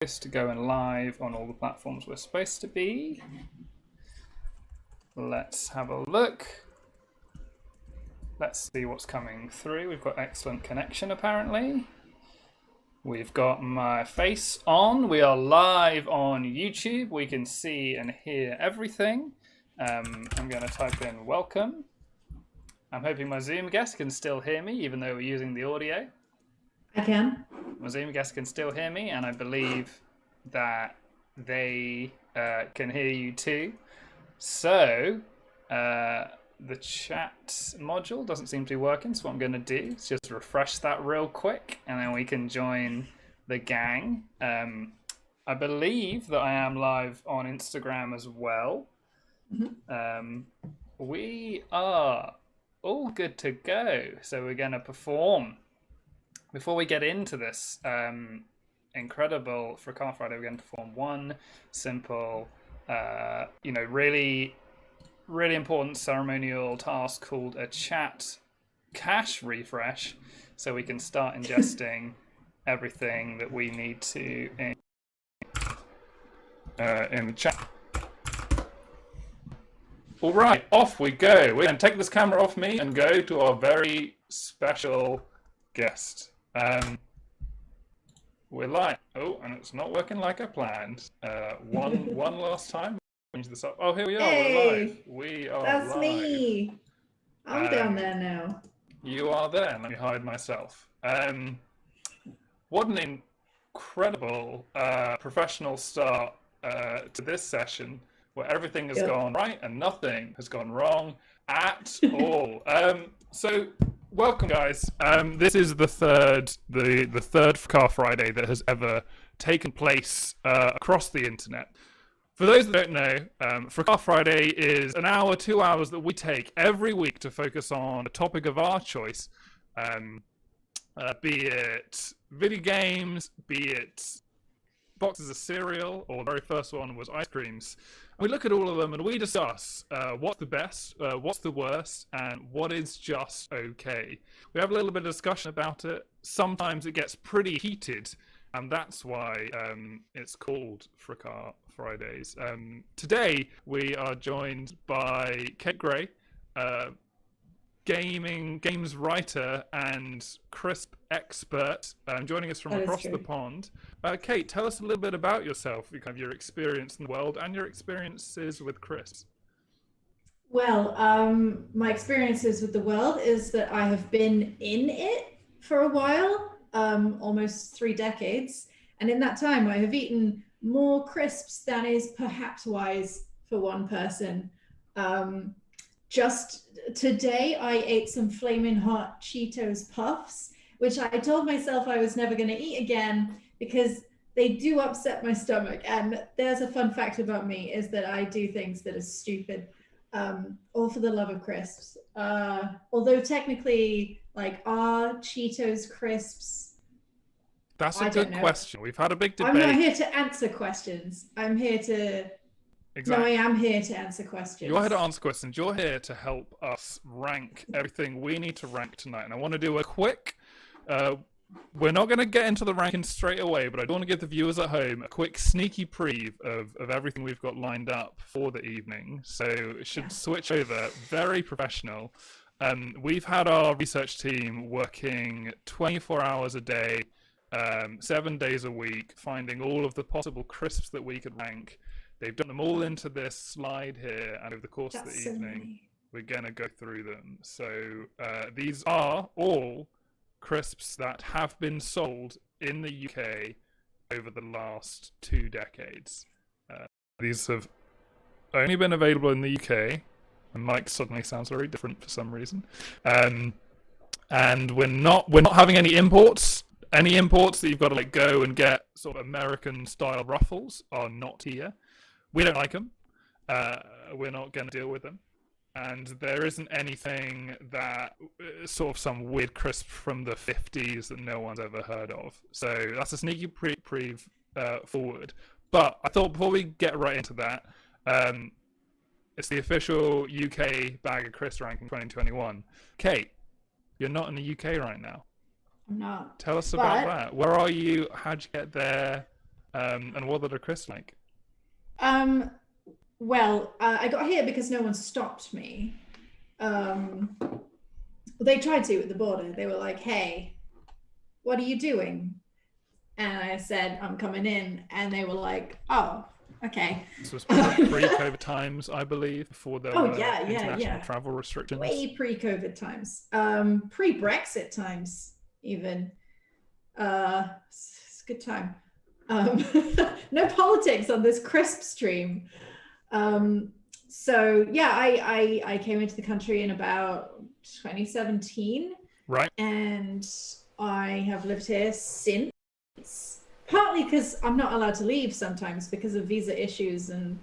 to going live on all the platforms we're supposed to be. Let's have a look. Let's see what's coming through. We've got excellent connection apparently. We've got my face on. We are live on YouTube. We can see and hear everything. I'm going to type in welcome. I'm hoping my Zoom guest can still hear me even though we're using the audio. I can. My Zoom guest can still hear me, and I believe that they can hear you too. So, the chat module doesn't seem to be working, so what I'm going to do is just refresh that real quick, and then we can join the gang. I believe that I am live on Instagram as well. Mm-hmm. We are all good to go, so we're going to perform. Before we get into this incredible Fracas Friday, we're going to perform one simple, really important ceremonial task called a chat cache refresh, so we can start ingesting everything that we need to in the chat. All right, off we go. We're going to take this camera off me and go to our very special guest. We're live. Oh, and it's not working like I planned. One last time. Change this up. Oh, here we are. Hey, we're live. We are that's live. Me. I'm down there now. You are there. Let me hide myself. What an incredible professional start to this session, where everything has gone right and nothing has gone wrong at all. So. Welcome, guys. This is the third Fracas Friday that has ever taken place across the internet. For those that don't know, Fracas Friday is an hour, 2 hours that we take every week to focus on a topic of our choice, be it video games, be it boxes of cereal, or the very first one was ice creams. We look at all of them and we discuss what's the best, what's the worst, and what is just okay. We have a little bit of discussion about it. Sometimes it gets pretty heated, and that's why it's called Fracas Fridays. Today we are joined by Kate Gray, games writer and crisp expert, joining us from across the pond. Kate, tell us a little bit about yourself, your experience in the world and your experiences with crisps. Well, my experiences with the world is that I have been in it for a while, almost 3 decades, and in that time I have eaten more crisps than is perhaps wise for one person. Just today, I ate some flaming hot Cheetos Puffs, which I told myself I was never going to eat again because they do upset my stomach. And there's a fun fact about me is that I do things that are stupid, all for the love of crisps. Although technically, are Cheetos crisps? That's a good question. We've had a big debate. I'm not here to answer questions. I'm here to... Exactly. No, I am here to answer questions. You're here to answer questions. You're here to help us rank everything we need to rank tonight. And I want to do a quick... we're not going to get into the ranking straight away, but I do want to give the viewers at home a quick sneaky preview of everything we've got lined up for the evening. So it should switch over. Very professional. We've had our research team working 24 hours a day, 7 days a week, finding all of the possible crisps that we could rank. They've done them all into this slide here, and over the course of the evening, we're going to go through them. So these are all crisps that have been sold in the UK over the last 2 decades. These have only been available in the UK, and Mike suddenly sounds very different for some reason. And we're not having any imports. Any imports that you've got to go and get sort of American-style Ruffles are not here. We don't like them. We're not going to deal with them. And there isn't anything that sort of some weird crisp from the 50s that no one's ever heard of. So that's a sneaky preview forward. But I thought before we get right into that, it's the official UK Bag of Crisps ranking 2021. Kate, you're not in the UK right now. I'm not. Tell us about that. Where are you? How'd you get there? And what are the crisps like? Well, I got here because no one stopped me. They tried to at the border. They were like, "Hey, what are you doing?" And I said, "I'm coming in." And they were like, "Oh, okay." This was pre-COVID times, I believe, before there were international travel restrictions. Way pre-COVID times, pre-Brexit times, even. It's a good time. No politics on this crisp stream. So yeah, I came into the country in about 2017, right? And I have lived here since. Partly because I'm not allowed to leave sometimes because of visa issues and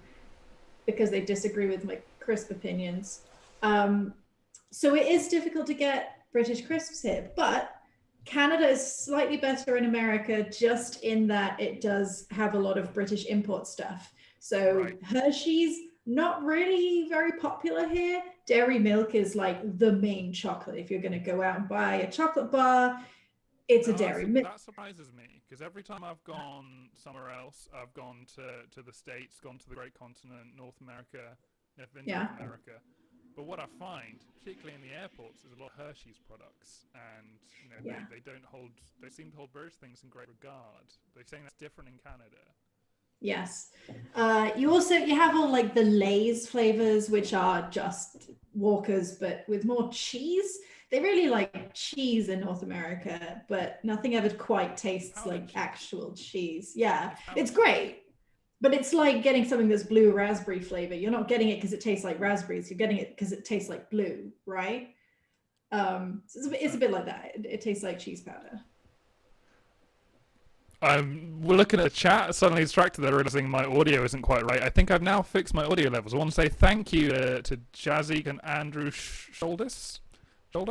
because they disagree with my crisp opinions. So it is difficult to get British crisps here, but Canada is slightly better in America just in that it does have a lot of British import stuff. So Hershey's, not really very popular here. Dairy milk is like the main chocolate. If you're going to go out and buy a chocolate bar, it's a dairy milk. That surprises me because every time I've gone somewhere else, I've gone to the States, gone to the Great Continent, North America, North America. But what I find, particularly in the airports, is a lot of Hershey's products, and they seem to hold British things in great regard. They're saying that's different in Canada. Yes. You have all like the Lay's flavors, which are just Walkers, but with more cheese. They really like cheese in North America, but nothing ever quite tastes like actual cheese. Yeah, it's great. But it's like getting something that's blue raspberry flavor. You're not getting it because it tastes like raspberries. You're getting it because it tastes like blue, right? So it's a bit like that. It tastes like cheese powder. We're looking at the chat, suddenly distracted there, realizing my audio isn't quite right. I think I've now fixed my audio levels. I want to say thank you to Jazzy and Andrew Shouldice, who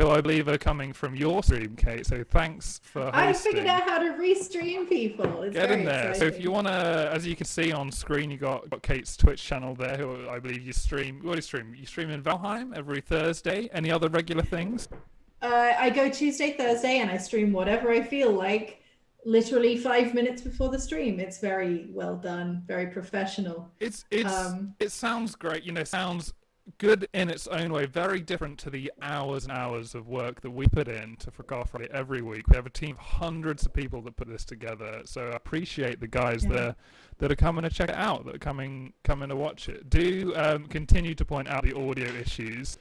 I believe are coming from your stream, Kate. So thanks for hosting. I figured out how to restream people. It's Get very in there. exciting. So if you want to, as you can see on screen, you got Kate's Twitch channel there, who I believe you stream. What do you stream? You stream in Valheim every Thursday. Any other regular things? I go Tuesday, Thursday, and I stream whatever I feel like, literally 5 minutes before the stream. It's very well done, very professional. It sounds great. Sounds good in its own way. Very different to the hours and hours of work that we put in to Fracas Friday every week. We have a team of hundreds of people that put this together. So I appreciate the guys that are coming to check it out, that are coming to watch it. Do continue to point out the audio issues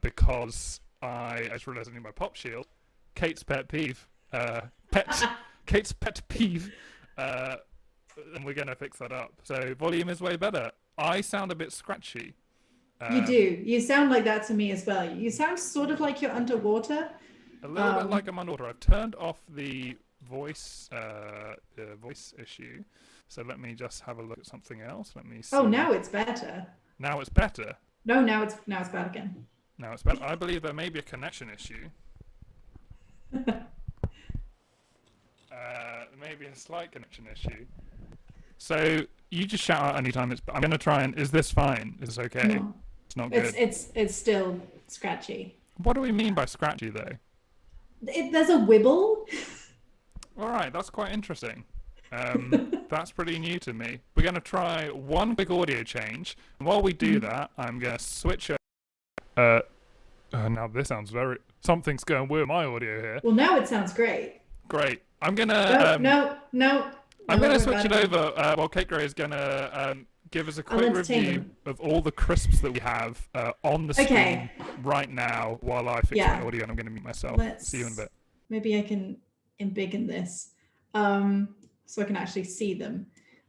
because I just realized I need my pop shield. Kate's pet peeve. Kate's pet peeve. And we're going to fix that up. So volume is way better. I sound a bit scratchy. You do. You sound like that to me as well. You sound sort of like you're underwater. A little bit like I'm underwater. I've turned off the voice issue. So let me just have a look at something else. Let me see. Oh, now it's better. Now it's better. No, now it's bad again. Now it's better. I believe there may be a connection issue. Maybe a slight connection issue. So you just shout out anytime. I'm going to try and... Is this fine? Is this okay? No. It's not good. It's still scratchy. What do we mean by scratchy, though? There's a wibble. All right, that's quite interesting. That's pretty new to me. We're going to try one quick audio change. And while we do that, I'm going to switch over. Now this sounds very... Something's going weird with my audio here. Well, now it sounds great. Great. I'm going to... No. I'm going to switch it over while Kate Gray is going to give us a quick review of all the crisps that we have on the screen right now while I fix my audio, and I'm going to mute myself. See you in a bit. Maybe I can embiggen this so I can actually see them.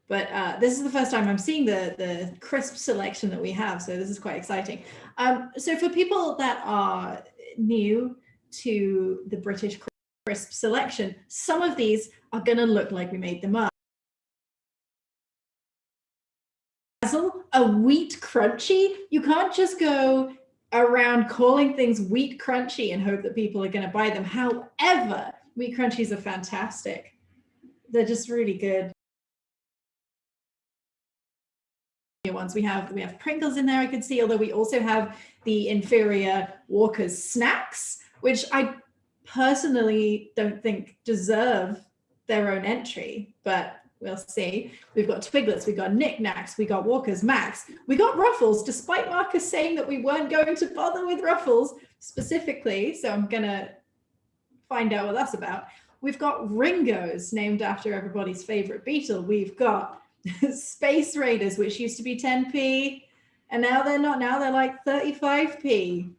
But this is the first time I'm seeing the crisp selection that we have, so this is quite exciting. So for people that are new to the British crisp selection, some of these are going to look like we made them up. A wheat crunchy. You can't just go around calling things wheat crunchy and hope that people are going to buy them. However, wheat crunchies are fantastic. They're just really good. Ones we have Pringles in there, I could see, although we also have the inferior Walker's snacks, which I personally don't think deserve their own entry, but we'll see. We've got Twiglets, we got Knickknacks, we got Walker's Max, we got Ruffles, despite Marcus saying that we weren't going to bother with Ruffles specifically. So I'm gonna find out what that's about. We've got Ringos, named after everybody's favorite beetle. We've got Space Raiders, which used to be 10p, and now they're not. Now they're like 35p.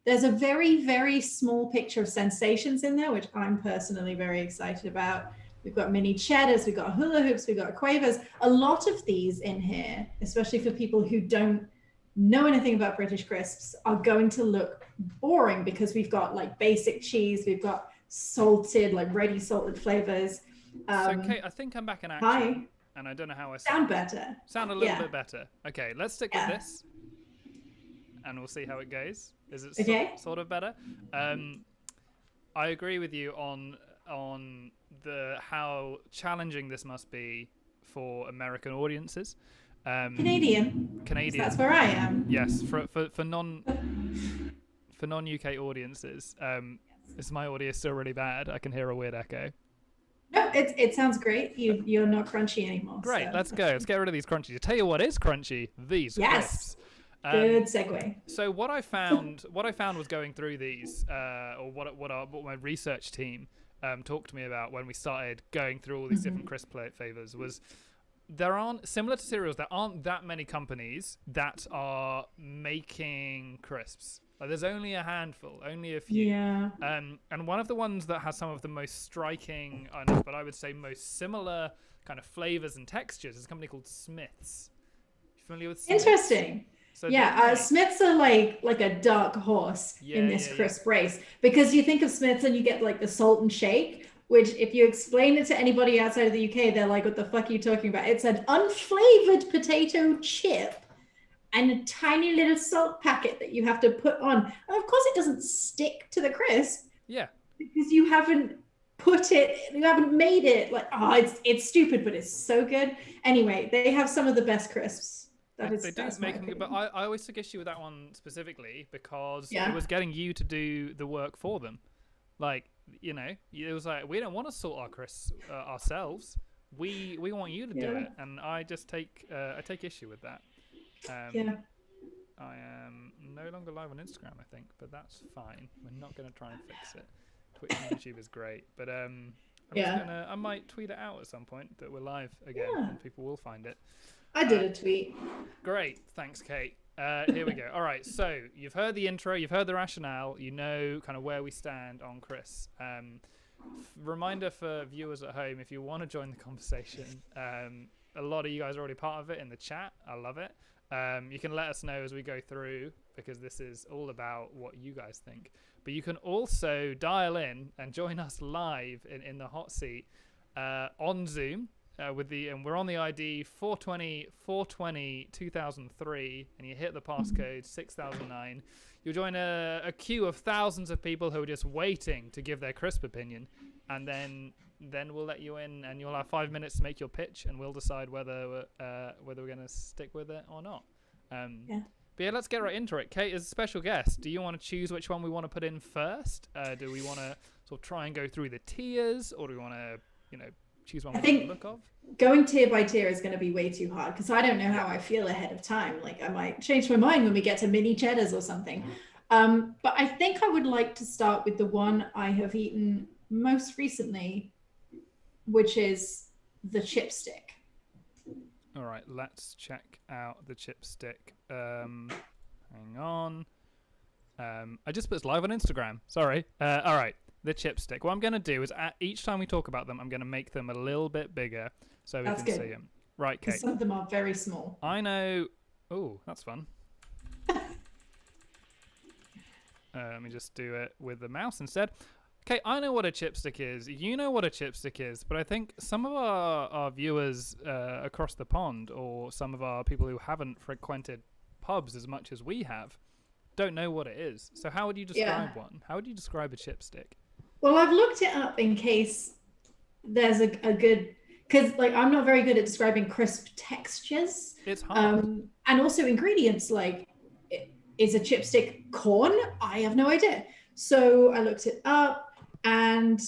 There's a very, very small picture of Sensations in there, which I'm personally very excited about. We've got mini cheddars, we've got hula hoops, we've got quavers. A lot of these in here, especially for people who don't know anything about British crisps, are going to look boring because we've got like basic cheese, we've got salted, like ready salted flavors. So Kate, I think I'm back in action. Hi. And I don't know how I sound better. Sound a little bit better. Okay, let's stick with this. And we'll see how it goes. Is it sort of better? I agree with you on how challenging this must be for American audiences. Canadian. That's where I am. Yes, for non UK audiences. Is my audio still really bad? I can hear a weird echo. No, it sounds great. You're not crunchy anymore. Great, so. let's go. Let's get rid of these crunchies. I'll tell you what is crunchy. These crisps. Good segue. So what I found was going through these, or what my research team talked to me about when we started going through all these different crisp flavors was there aren't, similar to cereals, there aren't that many companies that are making crisps. Like, there's only a handful, only a few. Yeah. And one of the ones that has some of the most striking, but I would say most similar kind of flavors and textures is a company called Smith's. You familiar with Smith's? Interesting. So Smiths are like a dark horse in this crisp race, because you think of Smiths and you get like the salt and shake, which if you explain it to anybody outside of the UK, they're like, what the fuck are you talking about? It's an unflavored potato chip and a tiny little salt packet that you have to put on. And of course it doesn't stick to the crisp. Yeah. Because you haven't made it like, it's stupid, but it's so good. Anyway, they have some of the best crisps. They do making it, but I always took issue with that one specifically because it was getting you to do the work for them. Like, you know, it was like, we don't want to sort our crisps ourselves. We want you to do it, and I just take issue with that. I am no longer live on Instagram, I think, but that's fine. We're not going to try and fix it. Twitch and YouTube is great, but I might tweet it out at some point that we're live again, and people will find it. I did a tweet. Great. Thanks, Kate. Here we go. All right. So you've heard the intro. You've heard the rationale. You know kind of where we stand on Chris. Reminder for viewers at home, if you want to join the conversation, a lot of you guys are already part of it in the chat. I love it. You can let us know as we go through, because this is all about what you guys think. But you can also dial in and join us live in the hot seat on Zoom. And we're on the ID 420 2003, and you hit the passcode 6009. You'll join a queue of thousands of people who are just waiting to give their crisp opinion, and then we'll let you in, and you'll have 5 minutes to make your pitch, and we'll decide whether we're going to stick with it or not. But yeah, let's get right into it. Kate, as a special guest, do you want to choose which one we want to put in first? Do we want to sort of try and go through the tiers, or do we want to, choose one we like the look of? Going tier by tier is going to be way too hard, because I don't know how I feel ahead of time. Like, I might change my mind when we get to mini cheddars or something. But I think I would like to start with the one I have eaten most recently, which is the chipstick. All right, let's check out the chipstick. Hang on. I just put this live on Instagram. Sorry. All right. The chipstick. What I'm going to do is each time we talk about them, I'm going to make them a little bit bigger so we can see them. Right, Kate. Some of them are very small. I know. Oh, that's fun. Let me just do it with the mouse instead. Okay, I know what a chipstick is. You know what a chipstick is, but I think some of our viewers across the pond, or some of our people who haven't frequented pubs as much as we have, don't know what it is. So how would you describe one? How would you describe a chipstick? Well, I've looked it up in case there's a good, because like I'm not very good at describing crisp textures. It's hard. And also ingredients, like, is a chipstick corn? I have no idea. So I looked it up, and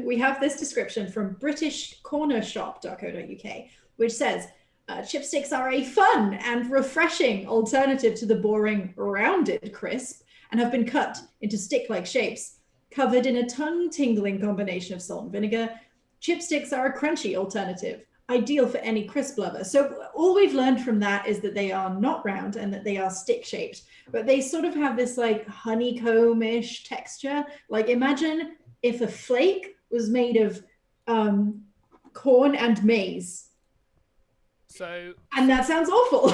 we have this description from britishcornershop.co.uk, which says, chipsticks are a fun and refreshing alternative to the boring rounded crisp and have been cut into stick-like shapes. Covered in a tongue-tingling combination of salt and vinegar, chipsticks are a crunchy alternative, ideal for any crisp lover. So all we've learned from that is that they are not round and that they are stick-shaped, but they sort of have this like honeycomb-ish texture. Like imagine if a flake was made of corn and maize. And that sounds awful.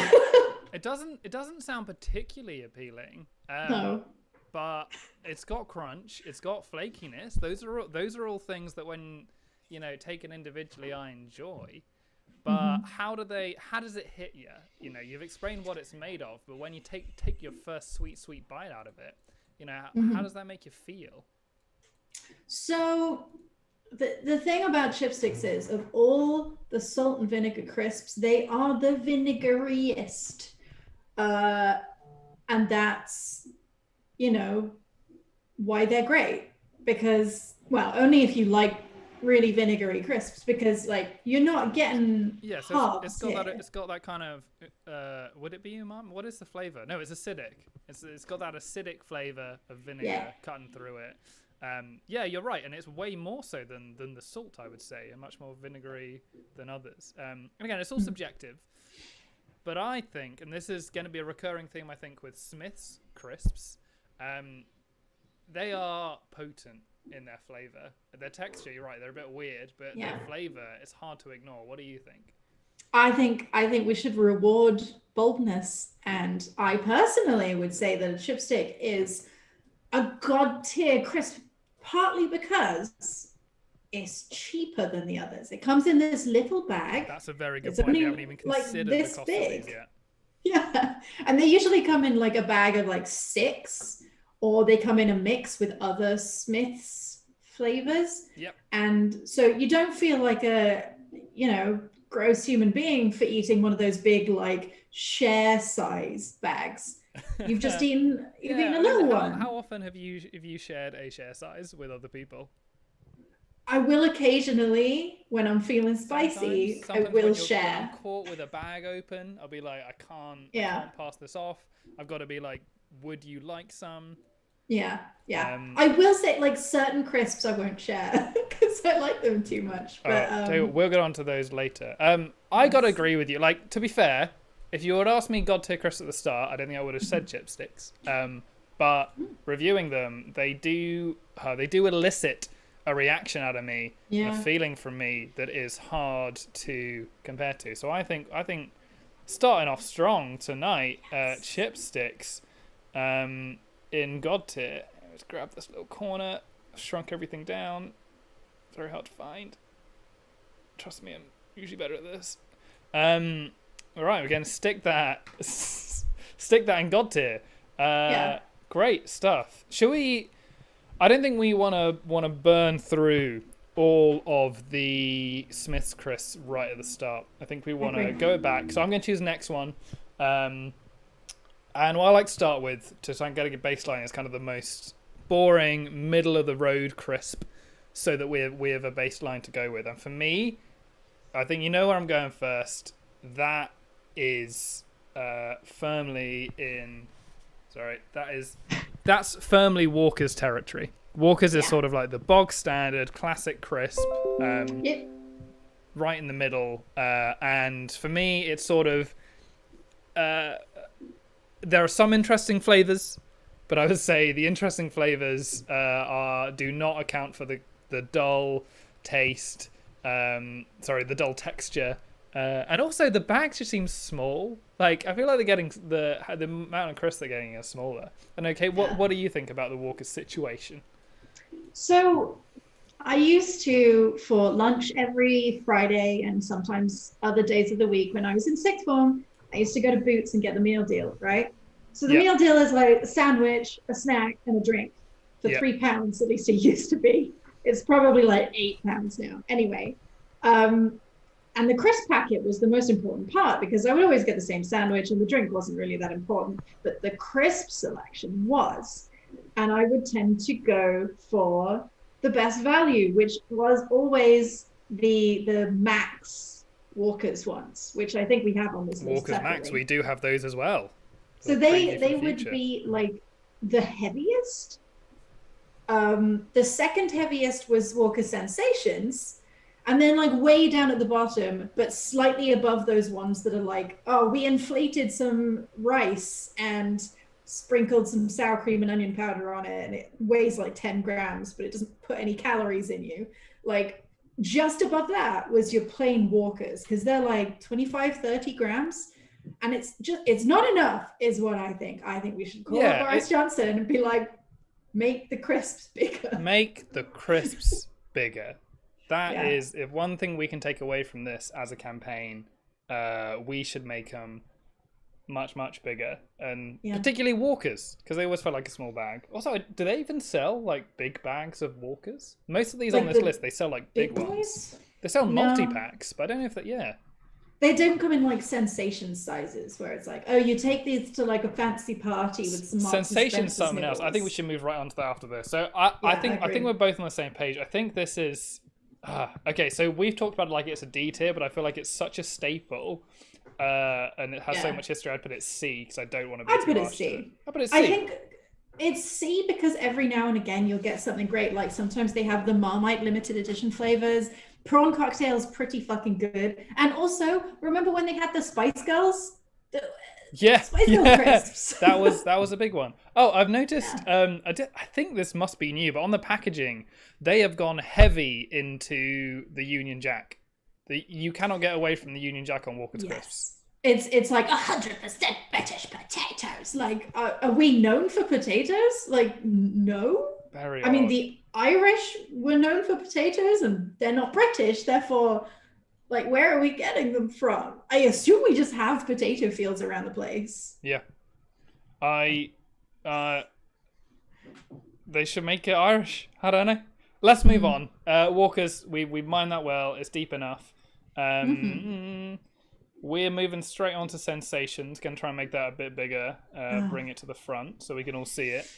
It doesn't sound particularly appealing. No. But it's got crunch, it's got flakiness. Those are all things that when, you know, taken individually I enjoy. But how does it hit you? You know, you've explained what it's made of, but when you take your first sweet bite out of it, you know, how does that make you feel? So the thing about chipsticks is, of all the salt and vinegar crisps, they are the vinegariest. And that's, you know, why they're great. Because, well, only if you like really vinegary crisps, because like you're not getting so it's got that kind of would it be umami? What is the flavor? No, it's acidic. It's got that acidic flavor of vinegar cutting through it. Yeah, you're right, and it's way more so than the salt, I would say, and much more vinegary than others. And again, it's all subjective, but I think, and this is going to be a recurring theme, I think, with Smith's crisps, they are potent in their flavor. Their texture, you're right, they're a bit weird, but their flavor is hard to ignore. What do you think? I think we should reward boldness, and I personally would say that a chipstick is a god tier crisp, partly because it's cheaper than the others. It comes in this little bag. That's a very good point. We haven't even considered the cost of these yet. Yeah, and they usually come in like a bag of like 6, or they come in a mix with other Smith's flavors. Yep. And so you don't feel like a, you know, gross human being for eating one of those big like share size bags. You've just eaten a little one. How often have you shared a share size with other people? I will occasionally when I'm feeling spicy. Sometimes I will when share. I'm caught with a bag open, I'll be like, I can't pass this off. I've got to be like, would you like some? Yeah. I will say, like, certain crisps I won't share because I like them too much. But we'll get on to those later. I gotta agree with you. Like, to be fair, if you had asked me God tier crisps at the start, I don't think I would have said chipsticks. But reviewing them, they do elicit a reaction out of me, a feeling from me that is hard to compare to. So I think starting off strong tonight, chipsticks in God tier. Let's grab this little corner, shrunk everything down. It's very hard to find. Trust me, I'm usually better at this. All right, we're going to stick that in God tier. Great stuff. Shall we? I don't think we want to burn through all of the Smith's crisps right at the start. I think we want to go back. So I'm going to choose the next one. And what I like to start with, to try and get a good baseline, is kind of the most boring, middle of the road crisp, so that we have a baseline to go with. And for me, I think you know where I'm going first. That is firmly in. Sorry, that's firmly Walker's territory. Walker's is sort of like the bog standard classic crisp, right in the middle. And for me, it's sort of there are some interesting flavors, but I would say the interesting flavors do not account for the dull taste. The dull texture. And also the bags just seem small. Like, I feel like they're getting the amount of crisps they're getting is smaller. And okay, what do you think about the Walker's situation? So I used to, for lunch every Friday and sometimes other days of the week when I was in sixth form, I used to go to Boots and get the meal deal, right? So the meal deal is like a sandwich, a snack, and a drink for £3, at least it used to be. It's probably like £8 now. Anyway, and the crisp packet was the most important part because I would always get the same sandwich and the drink wasn't really that important, but the crisp selection was. And I would tend to go for the best value, which was always the Max Walkers ones, which I think we have on this list. Walkers separately. Max, we do have those as well. So they would be like the heaviest. The second heaviest was Walker Sensations, and then like way down at the bottom, but slightly above those ones that are like, oh, we inflated some rice and sprinkled some sour cream and onion powder on it, and it weighs like 10 grams, but it doesn't put any calories in you. Like just above that was your plain Walkers, because they're like 25, 30 grams. And it's not enough, is what I think. I think we should call up Boris Johnson and be like, make the crisps bigger. Make the crisps bigger. That is, if one thing we can take away from this as a campaign, we should make them much, much bigger. And particularly Walkers, because they always felt like a small bag. Also, do they even sell like big bags of Walkers? Most of these like on this list, they sell like big ones. They sell multi-packs, but I don't know if that, They don't come in like sensation sizes where it's like, oh, you take these to like a fancy party with some Sensation's something else. I think we should move right on to that after this. So I think we're both on the same page. I think this is okay. So we've talked about it like it's a D tier, but I feel like it's such a staple, and it has so much history. I'd put it C because I don't want to be. I'd put it C. I'd put it C. I think it's C because every now and again you'll get something great. Like sometimes they have the Marmite limited edition flavors. Prawn cocktail's pretty fucking good. And also, remember when they had the Spice Girls? Spice Girl crisps. that was a big one. Oh, I've noticed. I think this must be new, but on the packaging, they have gone heavy into the Union Jack. You cannot get away from the Union Jack on Walker's crisps. It's like 100% British potatoes. Like, are we known for potatoes? Like, no. Very. I mean, the Irish were known for potatoes, and they're not British. Therefore, like, where are we getting them from? I assume we just have potato fields around the place. Yeah. They should make it Irish. I don't know. Let's move on. Walkers, we mined that well. It's deep enough. We're moving straight on to Sensations. Gonna try and make that a bit bigger. Bring it to the front so we can all see it.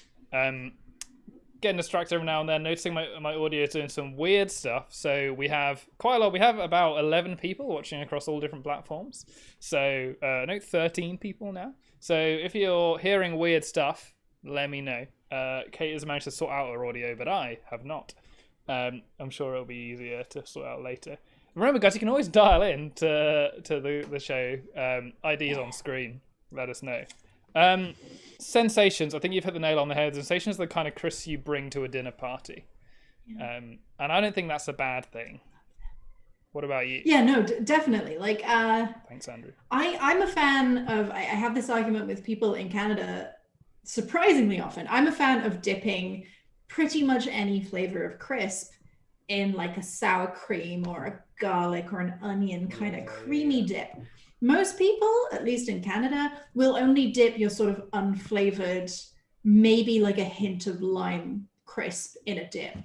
Getting distracted every now and then, noticing my audio is doing some weird stuff. So we have quite a lot. We have about 11 people watching across all different platforms. So, 13 people now. So if you're hearing weird stuff, let me know. Kate has managed to sort out her audio, but I have not. I'm sure it'll be easier to sort out later. Remember, guys, you can always dial in to the show. ID's on screen. Let us know. Sensations, I think you've hit the nail on the head. Sensations are the kind of crisps you bring to a dinner party. And I don't think that's a bad thing. What about you? Yeah, no, definitely. Like, thanks, Andrew. I'm a fan of, I have this argument with people in Canada surprisingly often. I'm a fan of dipping pretty much any flavor of crisp in like a sour cream or a garlic or an onion kind of creamy dip. Most people, at least in Canada, will only dip your sort of unflavored, maybe like a hint of lime crisp in a dip.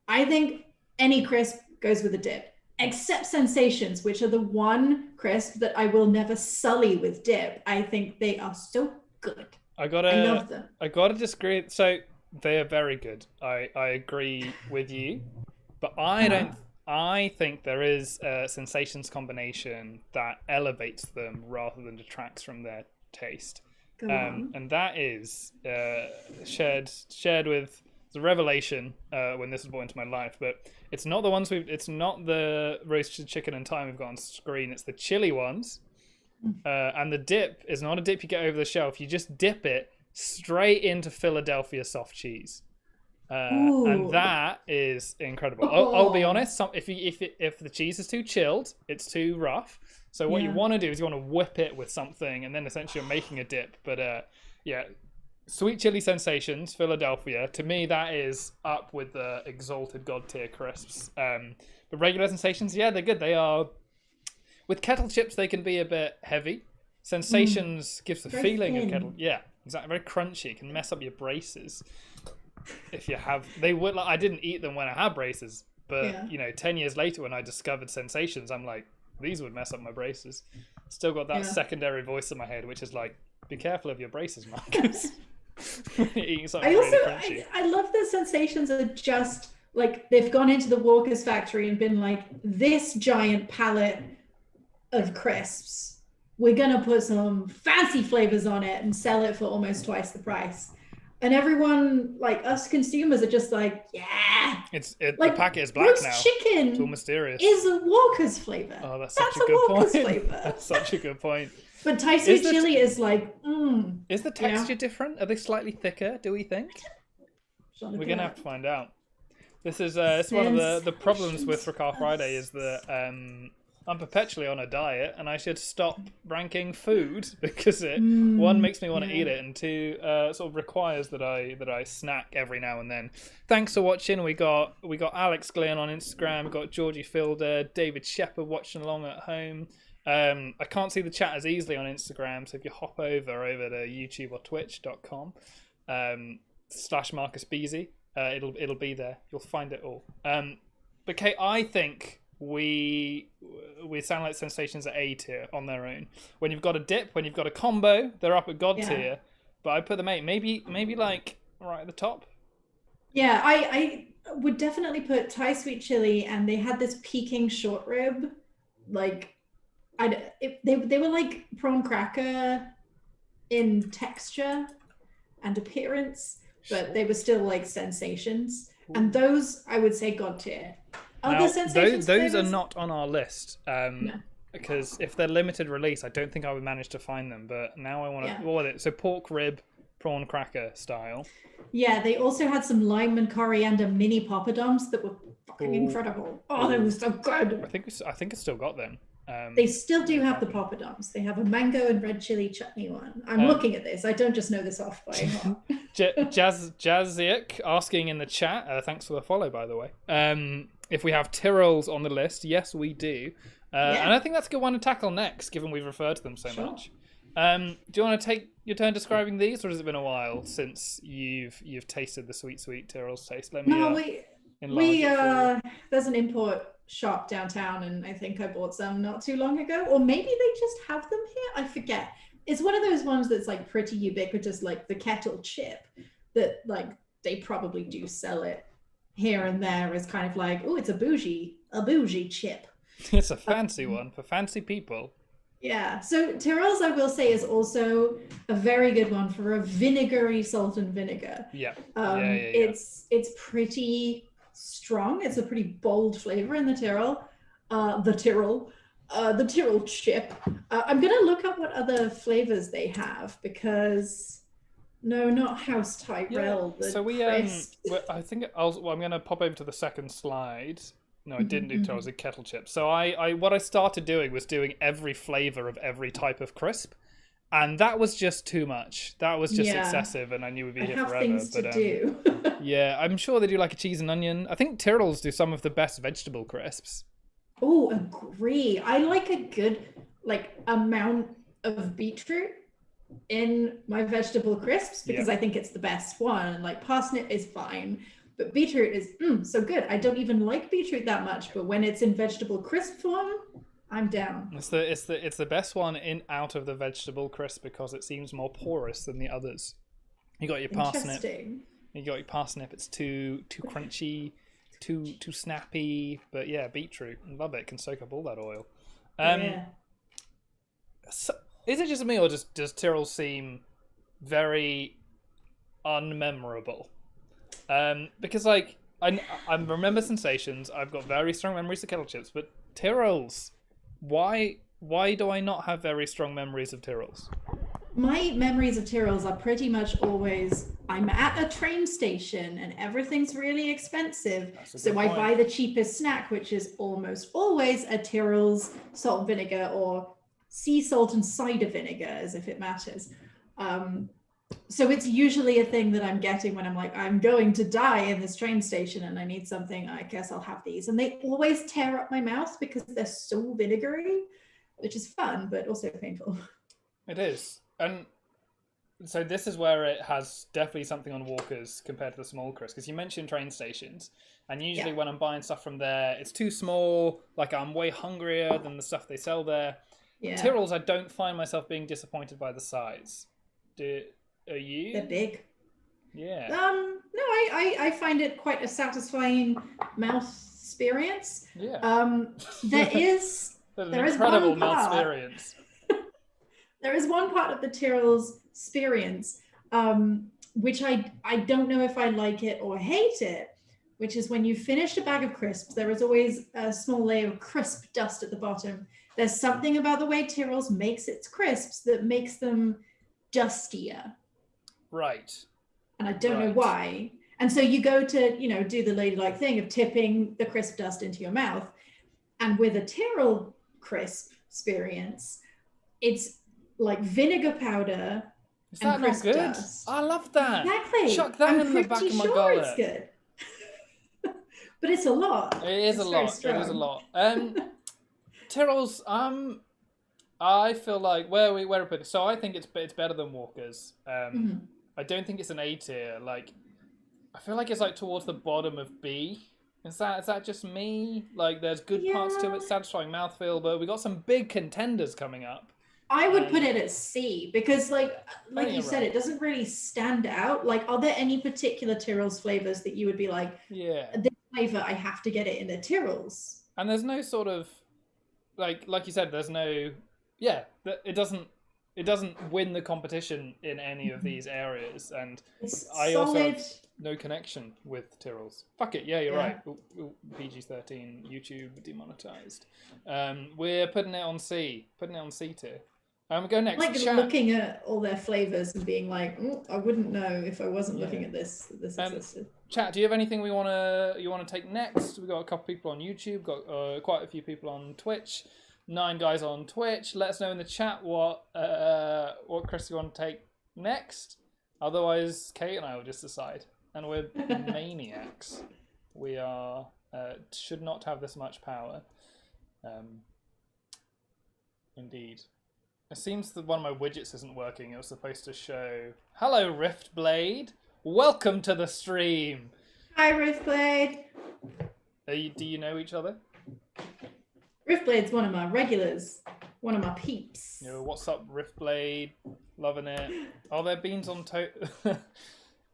I think any crisp goes with a dip, except Sensations, which are the one crisp that I will never sully with dip. I think they are so good. I love them. I gotta disagree. So they are very good. I agree with you, but I think there is a Sensations combination that elevates them rather than detracts from their taste. And that is shared with the revelation when this was brought into my life. But it's not the ones it's not the roasted chicken and thyme we've got on screen. It's the chili ones. And the dip is not a dip you get over the shelf. You just dip it straight into Philadelphia soft cheese. And that is incredible. I'll be honest. If the cheese is too chilled, it's too rough. So what you want to do is you want to whip it with something, and then essentially you're making a dip. But sweet chili Sensations, Philadelphia. To me, that is up with the exalted god tier crisps. But regular Sensations, they're good. They are with kettle chips. They can be a bit heavy. Sensations gives the feeling of kettle. Yeah, exactly. Very crunchy. It can mess up your braces. If you have, they would. Like, I didn't eat them when I had braces, but 10 years later when I discovered Sensations, I'm like, these would mess up my braces. Still got that secondary voice in my head, which is like, be careful of your braces, Marcus. Eating something really crunchy. I love that Sensations are just like they've gone into the Walker's factory and been like, this giant pallet of crisps, we're gonna put some fancy flavors on it and sell it for almost twice the price. And everyone, like us consumers, are just like, yeah. The packet is black roast now. chicken It's all mysterious. is a Walker's flavor. Oh, that's such a good Walker's point. flavor. That's such a good point. But Thai sweet chili is like, Is the texture different? Are they slightly thicker, do we think? We're going to have to find out. This is it's one of the problems with Fracas Friday is that I'm perpetually on a diet and I should stop ranking food because it one makes me want to eat it, and two sort of requires that I snack every now and then. Thanks for watching. We got Alex Glenn on Instagram, we got Georgie Fielder, David Shepherd watching along at home. I can't see the chat as easily on Instagram, so if you hop over to YouTube or Twitch.com / Marcus Beasy, it'll be there. You'll find it all. But Kate, I think we sound like Sensations at A tier on their own. When you've got a dip, when you've got a combo, they're up at God tier. But I put them maybe like right at the top. Yeah, I would definitely put Thai sweet chili, and they had this Peking short rib, like they were like prawn cracker in texture and appearance, but they were still like sensations. And those I would say God tier. Now, those are not on our list because if they're limited release, I don't think I would manage to find them. But now I want to. What was it? So pork rib, prawn cracker style. Yeah, they also had some lime and coriander mini poppadoms that were fucking incredible. Oh, they were so good. I think it's still got them. They still do have the poppadoms. They have a mango and red chili chutney one. I'm looking at this. I don't just know this off by heart. Jazziak asking in the chat. Thanks for the follow, by the way. If we have Tyrrells on the list, yes, we do. And I think that's a good one to tackle next, given we've referred to them so much. Do you want to take your turn describing these, or has it been a while since you've tasted the sweet Tyrrells taste? Let me. There's an import shop downtown, and I think I bought some not too long ago, or maybe they just have them here. I forget. It's one of those ones that's like pretty ubiquitous, like the kettle chip, that like they probably do sell it here and there as kind of like, oh, it's a bougie chip. It's a fancy one for fancy people. Yeah. So Tyrrells, I will say, is also a very good one for a vinegary salt and vinegar. Yeah. It's pretty strong. It's a pretty bold flavor in the Tyrrell. The Tyrrell chip. I'm gonna look up what other flavors they have, because no, not House Tyrrell. Yeah. So I think I'm gonna pop over to the second slide. No, I didn't do Tyrrells, I did kettle chips. So what I started doing was doing every flavor of every type of crisp, and that was just too much. That was just excessive, and I knew we'd be here forever. Things to do. Yeah, I'm sure they do like a cheese and onion. I think Tyrrells do some of the best vegetable crisps. Oh, agree. I like a good amount of beetroot in my vegetable crisps, because I think it's the best one. Like parsnip is fine, but beetroot is so good. I don't even like beetroot that much, but when it's in vegetable crisp form, I'm down. It's the best one out of the vegetable crisp because it seems more porous than the others. You got your parsnip. It's too crunchy, too snappy. But yeah, beetroot, love it. Can soak up all that oil. So, is it just me, or does Tyrrell seem very unmemorable? Because I remember Sensations. I've got very strong memories of kettle chips, but Tyrrells, why do I not have very strong memories of Tyrrells? My memories of Tyrrells are pretty much always, I'm at a train station and everything's really expensive, so I buy the cheapest snack, which is almost always a Tyrrells salt and vinegar, or sea salt and cider vinegar, as if it matters. So it's usually a thing that I'm getting when I'm like, I'm going to die in this train station and I need something, I guess I'll have these. And they always tear up my mouth because they're so vinegary, which is fun, but also painful. It is. And so this is where it has definitely something on Walker's compared to the small crisp, because you mentioned train stations, and usually when I'm buying stuff from there, it's too small, like I'm way hungrier than the stuff they sell there. Tyrrells, I don't find myself being disappointed by the size. Are you? They're big. Yeah. No, I find it quite a satisfying mouth experience. Yeah. There is An there is incredible one mouth part. experience. There is one part of the Tyrrell's experience, which I don't know if I like it or hate it, which is when you finish a bag of crisps, there is always a small layer of crisp dust at the bottom. There's something about the way Tyrrell's makes its crisps that makes them dustier. Right. And I don't know why. And so you go to, do the ladylike thing of tipping the crisp dust into your mouth. And with a Tyrrell crisp experience, it's like vinegar powder Is and that not crisp good? dust. I love that. Exactly. Chuck that I'm in the back of my pretty gullet. sure it's good. But it's a lot. It is It's a very lot. It is a strong. lot. Tyrrell's, I feel like where we put it. So I think it's better than Walker's. I don't think it's an A tier. Like, I feel like it's like towards the bottom of B. Is that just me? Like, there's good parts to it, satisfying mouthfeel, but we got some big contenders coming up. I would put it at C because, like you said, right. it doesn't really stand out. Like, are there any particular Tyrrell's flavors that you would be like, Yeah. this flavor, I have to get it in the Tyrrell's? And there's no sort of, like you said, there's no, it doesn't win the competition in any of these areas, and It's I solid. also have no connection with Tyrrell's. Fuck it, yeah, you're right. Ooh, PG-13, YouTube demonetized. We're putting it on C. Putting it on C tier. We go next. Like Chat. looking at all their flavors and being like, I wouldn't know if I wasn't looking at this. This existed. Chat, do you have anything you wanna take next? We've got a couple people on YouTube, got quite a few people on Twitch. 9 guys on Twitch. Let us know in the chat what Chris you want to take next. Otherwise, Kate and I will just decide. And we're maniacs. We are should not have this much power. Indeed. It seems that one of my widgets isn't working. It was supposed to show, hello Riftblade, welcome to the stream. Hi, Riftblade. Do you know each other? Riftblade's one of my regulars, one of my peeps. Yo, what's up, Riftblade? Loving it. Are there beans on toast?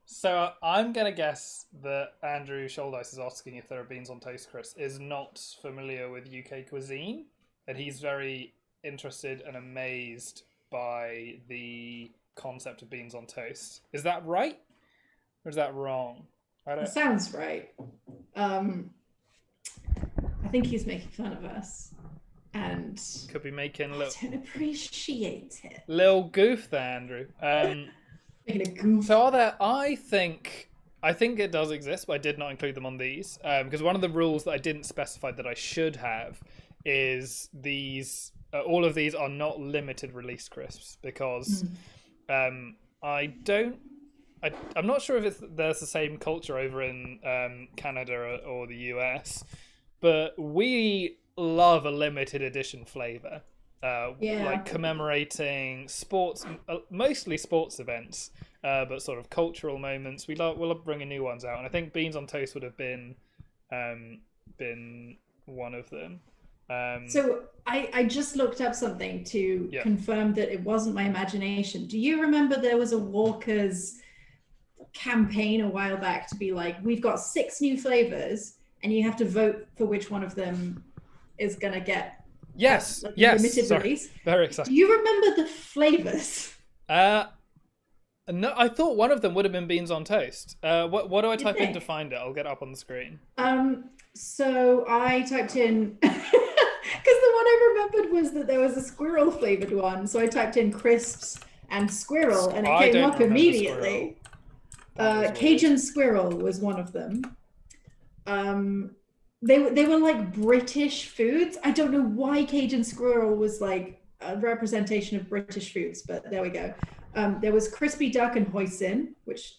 So I'm gonna guess that Andrew Shouldice is asking if there are beans on toast. Chris is not familiar with UK cuisine, and he's very interested and amazed by the concept of beans on toast. Is that right, or is that wrong? It sounds right. I think he's making fun of us, and Could be making I don't appreciate it. little goof there, Andrew. Making a goof. So are there? I think it does exist, but I did not include them on these because one of the rules that I didn't specify that I should have is these. All of these are not limited release crisps because I'm not sure if there's the same culture over in Canada or the US, but we love a limited edition flavor. Like commemorating sports, mostly sports events, but sort of cultural moments. We'll bring new ones out, and I think beans on toast would have been one of them. So I just looked up something to confirm that it wasn't my imagination. Do you remember there was a Walker's campaign a while back to be like, we've got 6 new flavors, and you have to vote for which one of them is gonna get limited release. Very exciting. Do you remember the flavors? No, I thought one of them would have been beans on toast. What do I type in to find it? I'll get it up on the screen. So I typed in because the one I remembered was that there was a squirrel flavored one. So I typed in crisps and squirrel, and it came up immediately. Cajun squirrel was one of them. They were like British foods. I don't know why Cajun squirrel was like a representation of British foods, but there we go. There was crispy duck and hoisin, which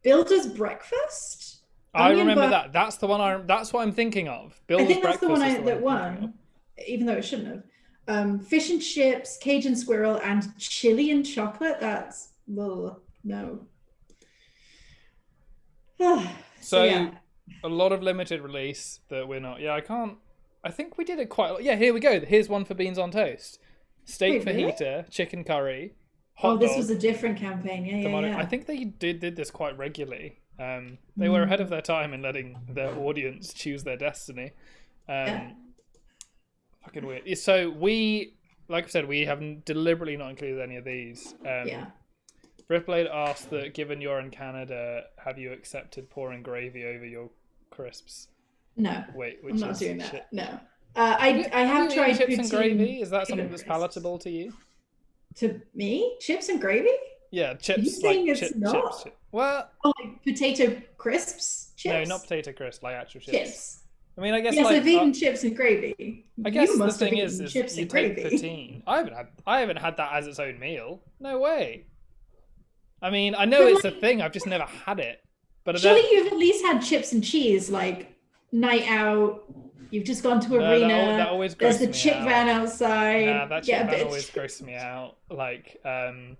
Builder's breakfast. I remember that. That's the one. That's what I'm thinking of. I think that's the one that won, even though it shouldn't have. Fish and chips, Cajun squirrel, and chili and chocolate. That's no. So a lot of limited release that we're not. Yeah, I can't. I think we did it quite a lot. Yeah, here we go. Here's one for beans on toast. Steak fajita, chicken curry, hot this dog, was a different campaign. Yeah. I think they did this quite regularly. They were ahead of their time in letting their audience choose their destiny. Fucking weird. So we, like I said, we have deliberately not included any of these. Riftblade asked that, given you're in Canada, have you accepted pouring gravy over your crisps? No. Wait, I'm not doing that. No. I have tried chips and poutine gravy. Is that something that's crisps. palatable to you? To me, chips and gravy? Yeah, chips. Are you saying it's chips. not? Well, like potato crisps? Chips? No, not potato crisps, like actual chips. Chips. I mean, I guess yes, like, I've eaten chips and gravy. I guess you the must have thing eaten is chips you and take gravy. poutine. I haven't had that as its own meal. No way. I mean, I know it's a thing. I've just never had it. But surely you've at least had chips and cheese, like night out. You've just gone to arena. That always There's grosses the chip van outside. Nah, that chip van always of... grosses me out. Like, you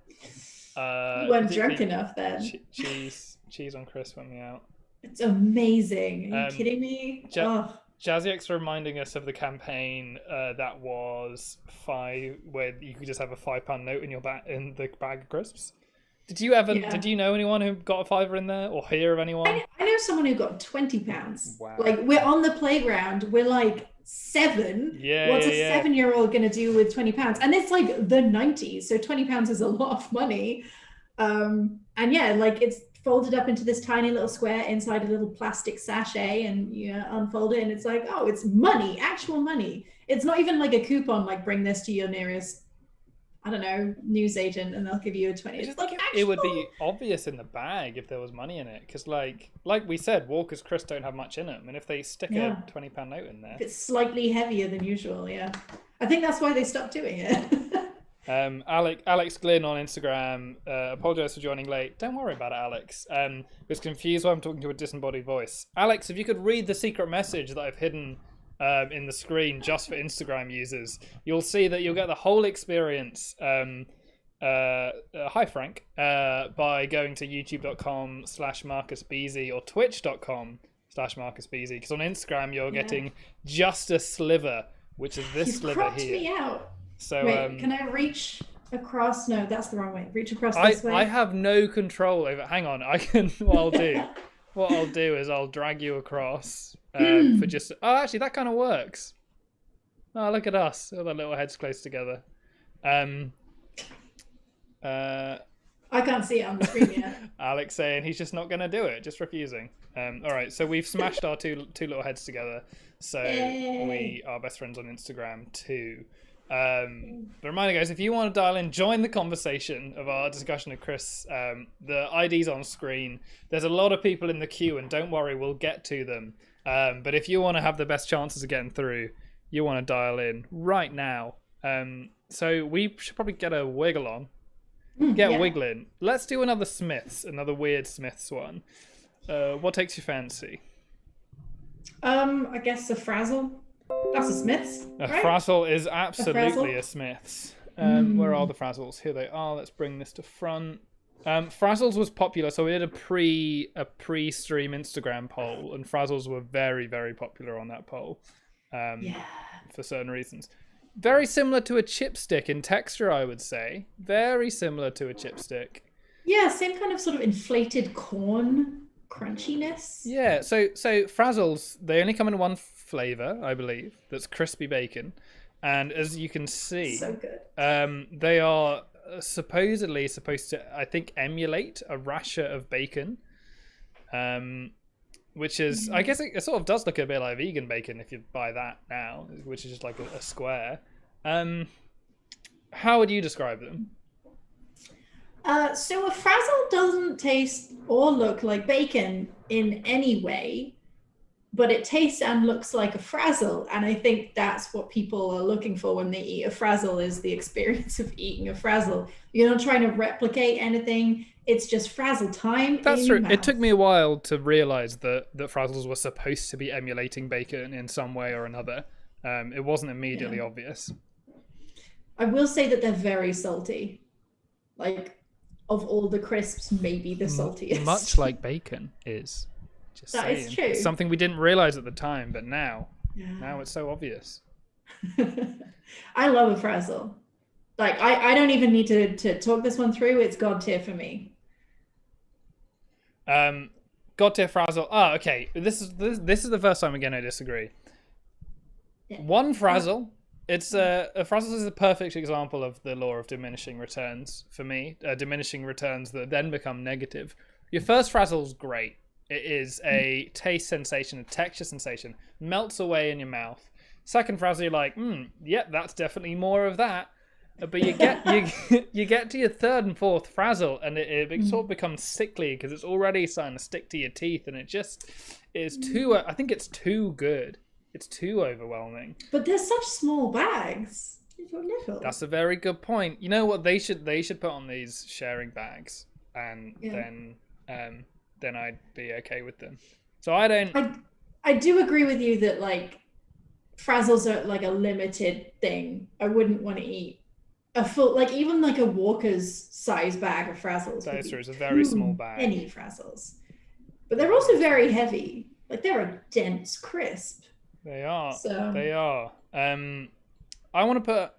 weren't drunk enough then. Cheese on crisp went me out. It's amazing. Are you kidding me? Jazzy reminding us of the campaign that was where you could just have a £5 note in in the bag of crisps. Did you ever? Yeah. Did you know anyone who got a fiver in there, or hear of anyone? I know someone who got £20. Wow! Like, we're on the playground. We're like 7. Yeah. What's a 7-year-old going to do with £20? And it's like the 90s, so £20 is a lot of money. And yeah, like it's folded up into this tiny little square inside a little plastic sachet, and you unfold it, and it's like, oh, it's money, actual money. It's not even like a coupon, like bring this to your nearest, I don't know, news agent, and they'll give you a 20. It's like it would be obvious in the bag if there was money in it, because like we said, Walker's Crisps don't have much in them, and if they stick a £20 note in there, it's slightly heavier than usual. Yeah, I think that's why they stopped doing it. Alex Glynn on Instagram, apologise for joining late. Don't worry about it, Alex. Was confused why I'm talking to a disembodied voice. Alex, if you could read the secret message that I've hidden in the screen just for Instagram users, you'll see that you'll get the whole experience. Hi Frank, by going to youtube.com/MarcusBeasy or twitch.com/MarcusBeasy, because on Instagram you're getting just a sliver, which is this sliver here. Me out. So wait, can I reach across? No, that's the wrong way. Reach across this way. I have no control over. Hang on, I can. What I'll do is I'll drag you across for just. Oh, actually, that kind of works. Oh, look at us! All the little heads close together. I can't see it on the screen yet. Alex saying he's just not going to do it, just refusing. All right, so we've smashed our two little heads together. So we are best friends on Instagram too. But reminder, guys, if you want to dial in, join the conversation of our discussion of Chris. The ID's on screen. There's a lot of people in the queue, and don't worry, we'll get to them. But if you want to have the best chances of getting through, you want to dial in right now. So we should probably get a wiggle on. Wiggling. Let's do another weird Smiths one. What takes your fancy? I guess a Frazzle. That's a Smiths. A Frazzle is absolutely a Smiths. Where are the Frazzles? Here they are. Let's bring this to front. Frazzles was popular, so we did a pre-stream Instagram poll, and Frazzles were very, very popular on that poll. For certain reasons. Very similar to a chipstick in texture, I would say. Very similar to a chipstick. Yeah, same kind of sort of inflated corn crunchiness. Yeah, so Frazzles, they only come in one flavour, I believe, that's crispy bacon. And as you can see, so good. They are supposedly supposed to, I think, emulate a rasher of bacon. Which is, I guess it sort of does look a bit like vegan bacon if you buy that now, which is just like a square. How would you describe them? So a Frazzle doesn't taste or look like bacon in any way, but it tastes and looks like a Frazzle, and I think that's what people are looking for when they eat a Frazzle, is the experience of eating a Frazzle. You're not trying to replicate anything. It's just Frazzle time. That's true. It took me a while to realise that Frazzles were supposed to be emulating bacon in some way or another. It wasn't immediately obvious. I will say that they're very salty. Like, of all the crisps, maybe the saltiest. Much like bacon is. Just that saying. Is true. It's something we didn't realise at the time, but now it's so obvious. I love a Frazzle. Like I don't even need to talk this one through. It's God tier for me. God tier Frazzle. Oh, okay. This is the first time we're going to disagree. Yeah. One Frazzle. It's a Frazzles is a perfect example of the law of diminishing returns for me. Diminishing returns that then become negative. Your first Frazzle's great. It is a taste sensation, a texture sensation, melts away in your mouth. Second Frazzle, you're like, yep, that's definitely more of that. But you get you get to your third and fourth Frazzle, and it sort of becomes sickly because it's already starting to stick to your teeth, and it just is too. I think it's too good. It's too overwhelming. But they're such small bags. They're little. That's a very good point. You know what they should put on these sharing bags, and then I'd be okay with them. So I don't. I do agree with you that like Frazzles are like a limited thing. I wouldn't want to eat a full, like even like a Walker's size bag of Frazzles. That is true. It's a very small bag. Any Frazzles, but they're also very heavy. Like they're a dense crisp. They are. So. They are. I want to put.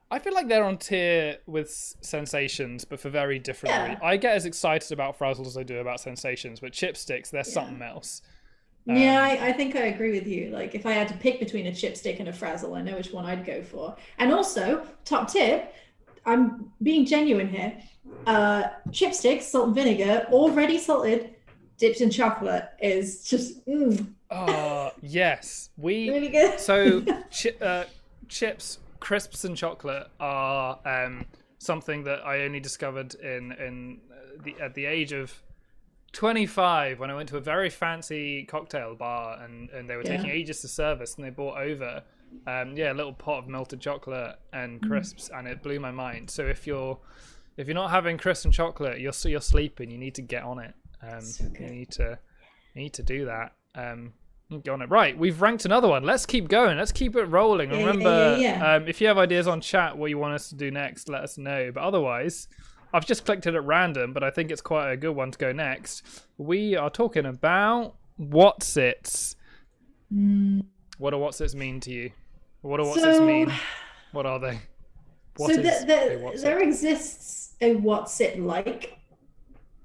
I feel like they're on tier with Sensations, but for very different reasons. I get as excited about Frazzles as I do about Sensations, but Chipsticks, they're something else. I think I agree with you. Like if I had to pick between a chipstick and a Frazzle, I know which one I'd go for. And also, top tip, I'm being genuine here. Chipsticks, salt and vinegar, already salted, dipped in chocolate is just Oh, yes. really good. So chips, crisps and chocolate are something that I only discovered at the age of 25 when I went to a very fancy cocktail bar and they were taking ages to serve us, and they brought over a little pot of melted chocolate and crisps, and it blew my mind. So if you're not having crisps and chocolate, you're sleeping. You need to get on it. So good. You need to do that. Get on it. Right, we've ranked another one. Let's keep going. Let's keep it rolling. Remember, if you have ideas on chat what you want us to do next, let us know. But otherwise, I've just clicked it at random, but I think it's quite a good one to go next. We are talking about Whatsits. What do Whatsits mean to you? What do Whatsits mean? What are they? There exists a Whatsit-like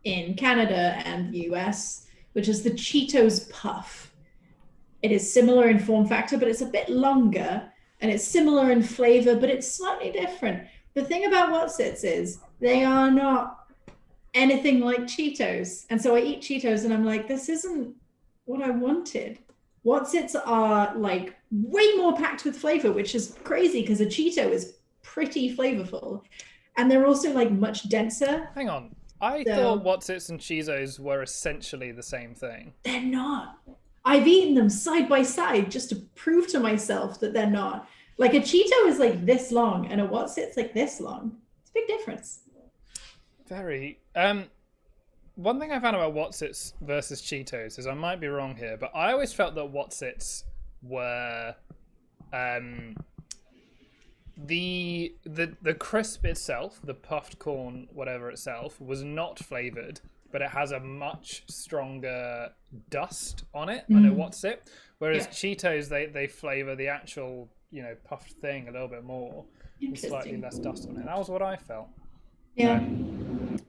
in Canada and the US, which is the Cheetos Puff. It is similar in form factor, but it's a bit longer, and it's similar in flavor, but it's slightly different. The thing about Whatsits is they are not anything like Cheetos. And so I eat Cheetos and I'm like, this isn't what I wanted. Whatsits are like way more packed with flavor, which is crazy because a Cheeto is pretty flavorful. And they're also like much denser. Hang on. I thought Whatsits and Cheezos were essentially the same thing. They're not. I've eaten them side by side just to prove to myself that they're not. Like a Cheeto is like this long and a Whatsit's like this long. It's a big difference. Very. One thing I found about Whatsits versus Cheetos is, I might be wrong here, but I always felt that Whatsits were the crisp itself, the puffed corn, whatever itself, was not flavored, but it has a much stronger dust on it on a Whatsit. Whereas Cheetos, they flavor the actual, puffed thing a little bit more, with slightly less dust on it. That was what I felt. Yeah.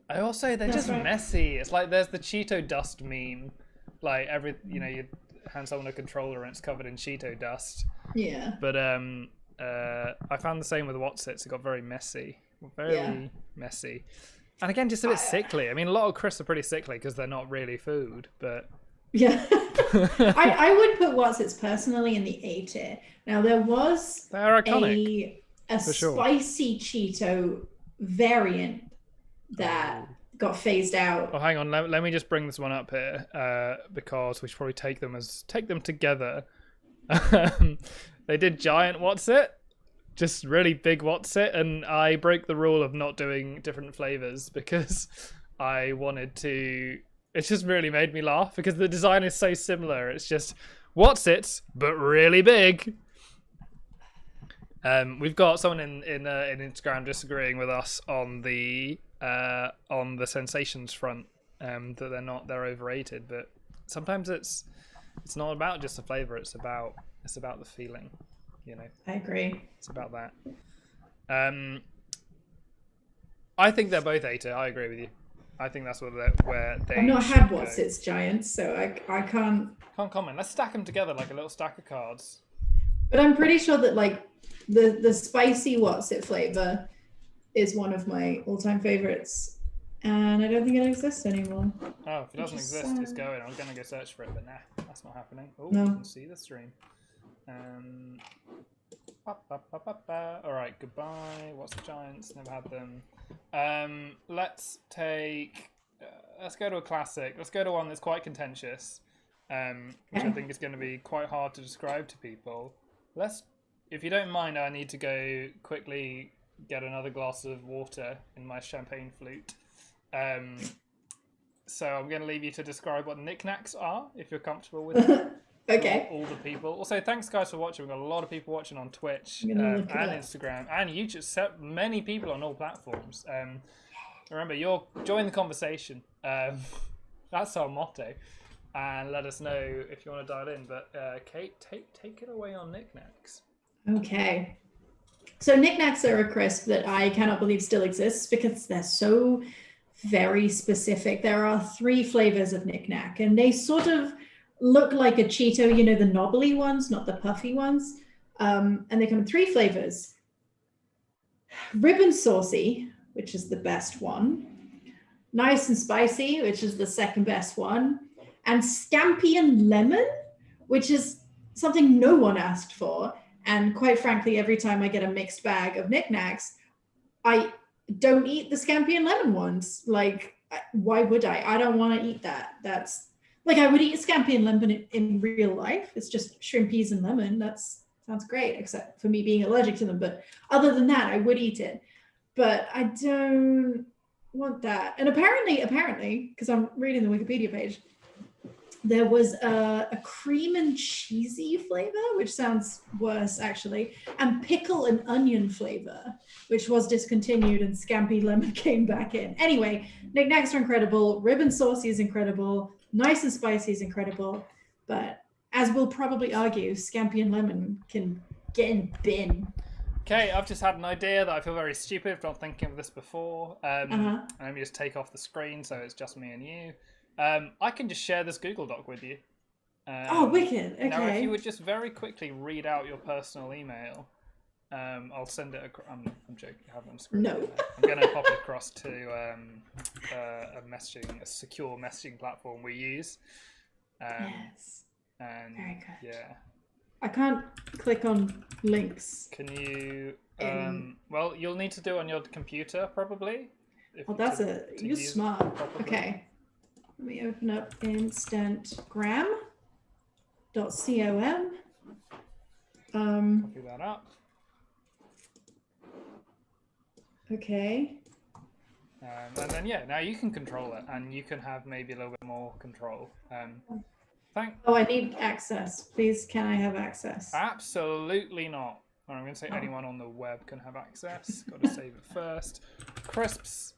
I also, they're just messy. It's like there's the Cheeto dust meme, like you hand someone a controller and it's covered in Cheeto dust. Yeah. But I found the same with Whatsits. It got very messy, messy, and again just a bit sickly. I mean, a lot of crisps are pretty sickly because they're not really food, but yeah. I would put Whatsits personally in the A tier. Now there was they're iconic. A spicy Cheeto variant that got phased out. Oh, hang on. Let me just bring this one up here because we should probably take them together. They did giant Whatsit, just really big Whatsit, and I broke the rule of not doing different flavors because I wanted to. It just really made me laugh because the design is so similar. It's just Whatsits, but really big. We've got someone in Instagram disagreeing with us on the sensations front, that they're overrated, but sometimes it's not about just the flavor, it's about the feeling, I agree. It's about that. I think they're both A tier. I agree with you. I think that's where they. I've not had What's It's Giants, so I can't. Can't comment. Let's stack them together like a little stack of cards. But I'm pretty sure that like the spicy What's It flavor is one of my all-time favorites, and I don't think it exists anymore. Oh, if it doesn't exist, it's going. I was gonna go search for it, but nah, that's not happening. Oh, No. you can see the stream. All right, goodbye. What's the Giants? Never had them. Let's take. Let's go to a classic. Let's go to one that's quite contentious, which I think is going to be quite hard to describe to people. If you don't mind, I need to go quickly get another glass of water in my champagne flute. So I'm going to leave you to describe what knickknacks are, if you're comfortable with it. Okay. All the people. Also, thanks guys for watching. We've got a lot of people watching on Twitch and Instagram and YouTube. Many people on all platforms. Remember, join the conversation. That's our motto. And let us know if you want to dial in. But Kate, take it away on knickknacks. Okay. So knickknacks are a crisp that I cannot believe still exists because they're so very specific. There are 3 flavors of knickknack, and they sort of look like a Cheeto, you know, the knobbly ones, not the puffy ones. And they come in 3 flavors. Ribbon saucy, which is the best one. Nice and spicy, which is the second best one. And scampi and lemon, which is something no one asked for. And quite frankly, every time I get a mixed bag of knickknacks, I don't eat the scampi and lemon ones. Like, why would I? I don't want to eat that. That's like, I would eat a scampi and lemon in real life. It's just shrimp, peas, and lemon. Sounds great, except for me being allergic to them. But other than that, I would eat it. But I don't want that. And apparently, because I'm reading the Wikipedia page, there was a cream and cheesy flavor, which sounds worse actually, and pickle and onion flavor, which was discontinued, and scampi lemon came back in. Anyway, knickknacks are incredible. Ribbon saucy is incredible. Nice and spicy is incredible. But as we'll probably argue, scampi and lemon can get in the bin. Okay, I've just had an idea that I feel very stupid for not thinking of this before. Let me just take off the screen so it's just me and you. I can just share this Google Doc with you. Oh, wicked. Okay. Now, if you would just very quickly read out your personal email, I'll send it across. I'm joking. I have it on screen. No. I'm going to pop it across to a secure messaging platform we use. Yes. And very good. Yeah. I can't click on links. Can you? Well, you'll need to do it on your computer probably. Well, that's you're smart. Probably. Okay. Let me open up instantgram.com. Copy that up. Okay. And then now you can control it, and you can have maybe a little bit more control. Oh, I need access. Please, can I have access? Absolutely not. I'm going to say anyone on the web can have access. Got to save it first. Crisps.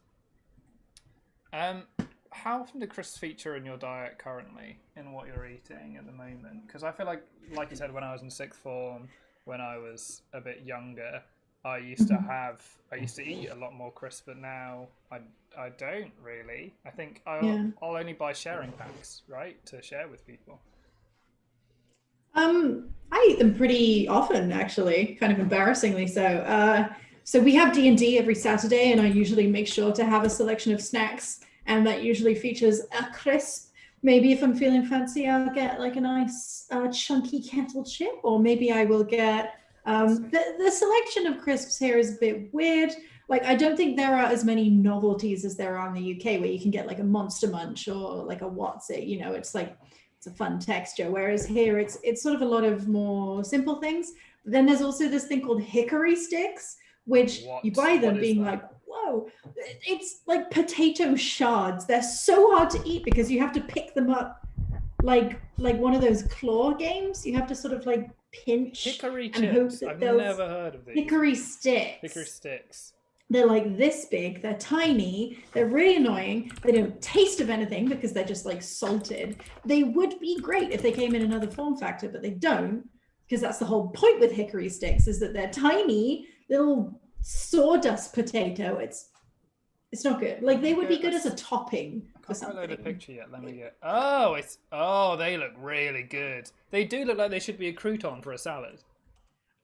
How often do crisps feature in your diet currently, in what you're eating at the moment? Because I feel like you said, when I was in sixth form, when I was a bit younger, I used to eat a lot more crisps, but now I don't really. I think I'll only buy sharing packs, right, to share with people. I eat them pretty often, actually, kind of embarrassingly so. So we have D&D every Saturday, and I usually make sure to have a selection of snacks, and that usually features a crisp. Maybe if I'm feeling fancy, I'll get like a nice chunky kettle chip, or maybe I will get the selection of crisps here is a bit weird. Like, I don't think there are as many novelties as there are in the UK, where you can get like a Monster Munch or like a What's It, you know, it's like, it's a fun texture. Whereas here it's sort of a lot of more simple things. But then there's also this thing called Hickory Sticks, which you buy them being like, whoa, it's like potato shards. They're so hard to eat because you have to pick them up like one of those claw games. You have to sort of like pinch. Hickory and hope chips. that I've never heard of these. Hickory Sticks. Hickory Sticks. They're like this big, they're tiny, they're really annoying, they don't taste of anything because they're just like salted. They would be great if they came in another form factor, but they don't, because that's the whole point with Hickory Sticks, is that they're tiny little sawdust potato. It's It's not good. Like they would be good as a topping for I can't load a something. picture yet. Let me get. Oh, they look really good. They do look like they should be a crouton for a salad.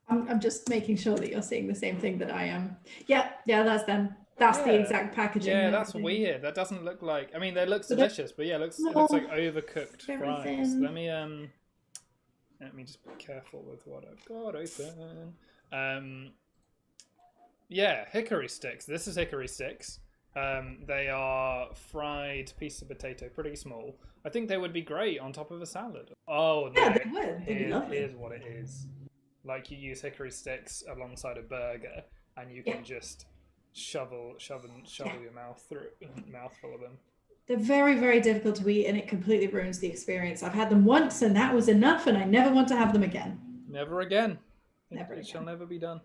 I'm just making sure that you're seeing the same thing that I am. Yeah, that's them. That's the exact packaging. Yeah, that's weird. That doesn't look like. I mean, they look delicious, but yeah, it looks like overcooked fries. Let me just be careful with what I've got open. Yeah, Hickory Sticks. This is Hickory Sticks. They are fried pieces of potato, pretty small. I think they would be great on top of a salad. Oh, yeah, they would. They'd be lovely. Here's what it is. Like you use hickory sticks alongside a burger, and you can just shovel your mouthful of them. They're very, very difficult to eat, and it completely ruins the experience. I've had them once, and that was enough, and I never want to have them again. Never again. It shall never be done.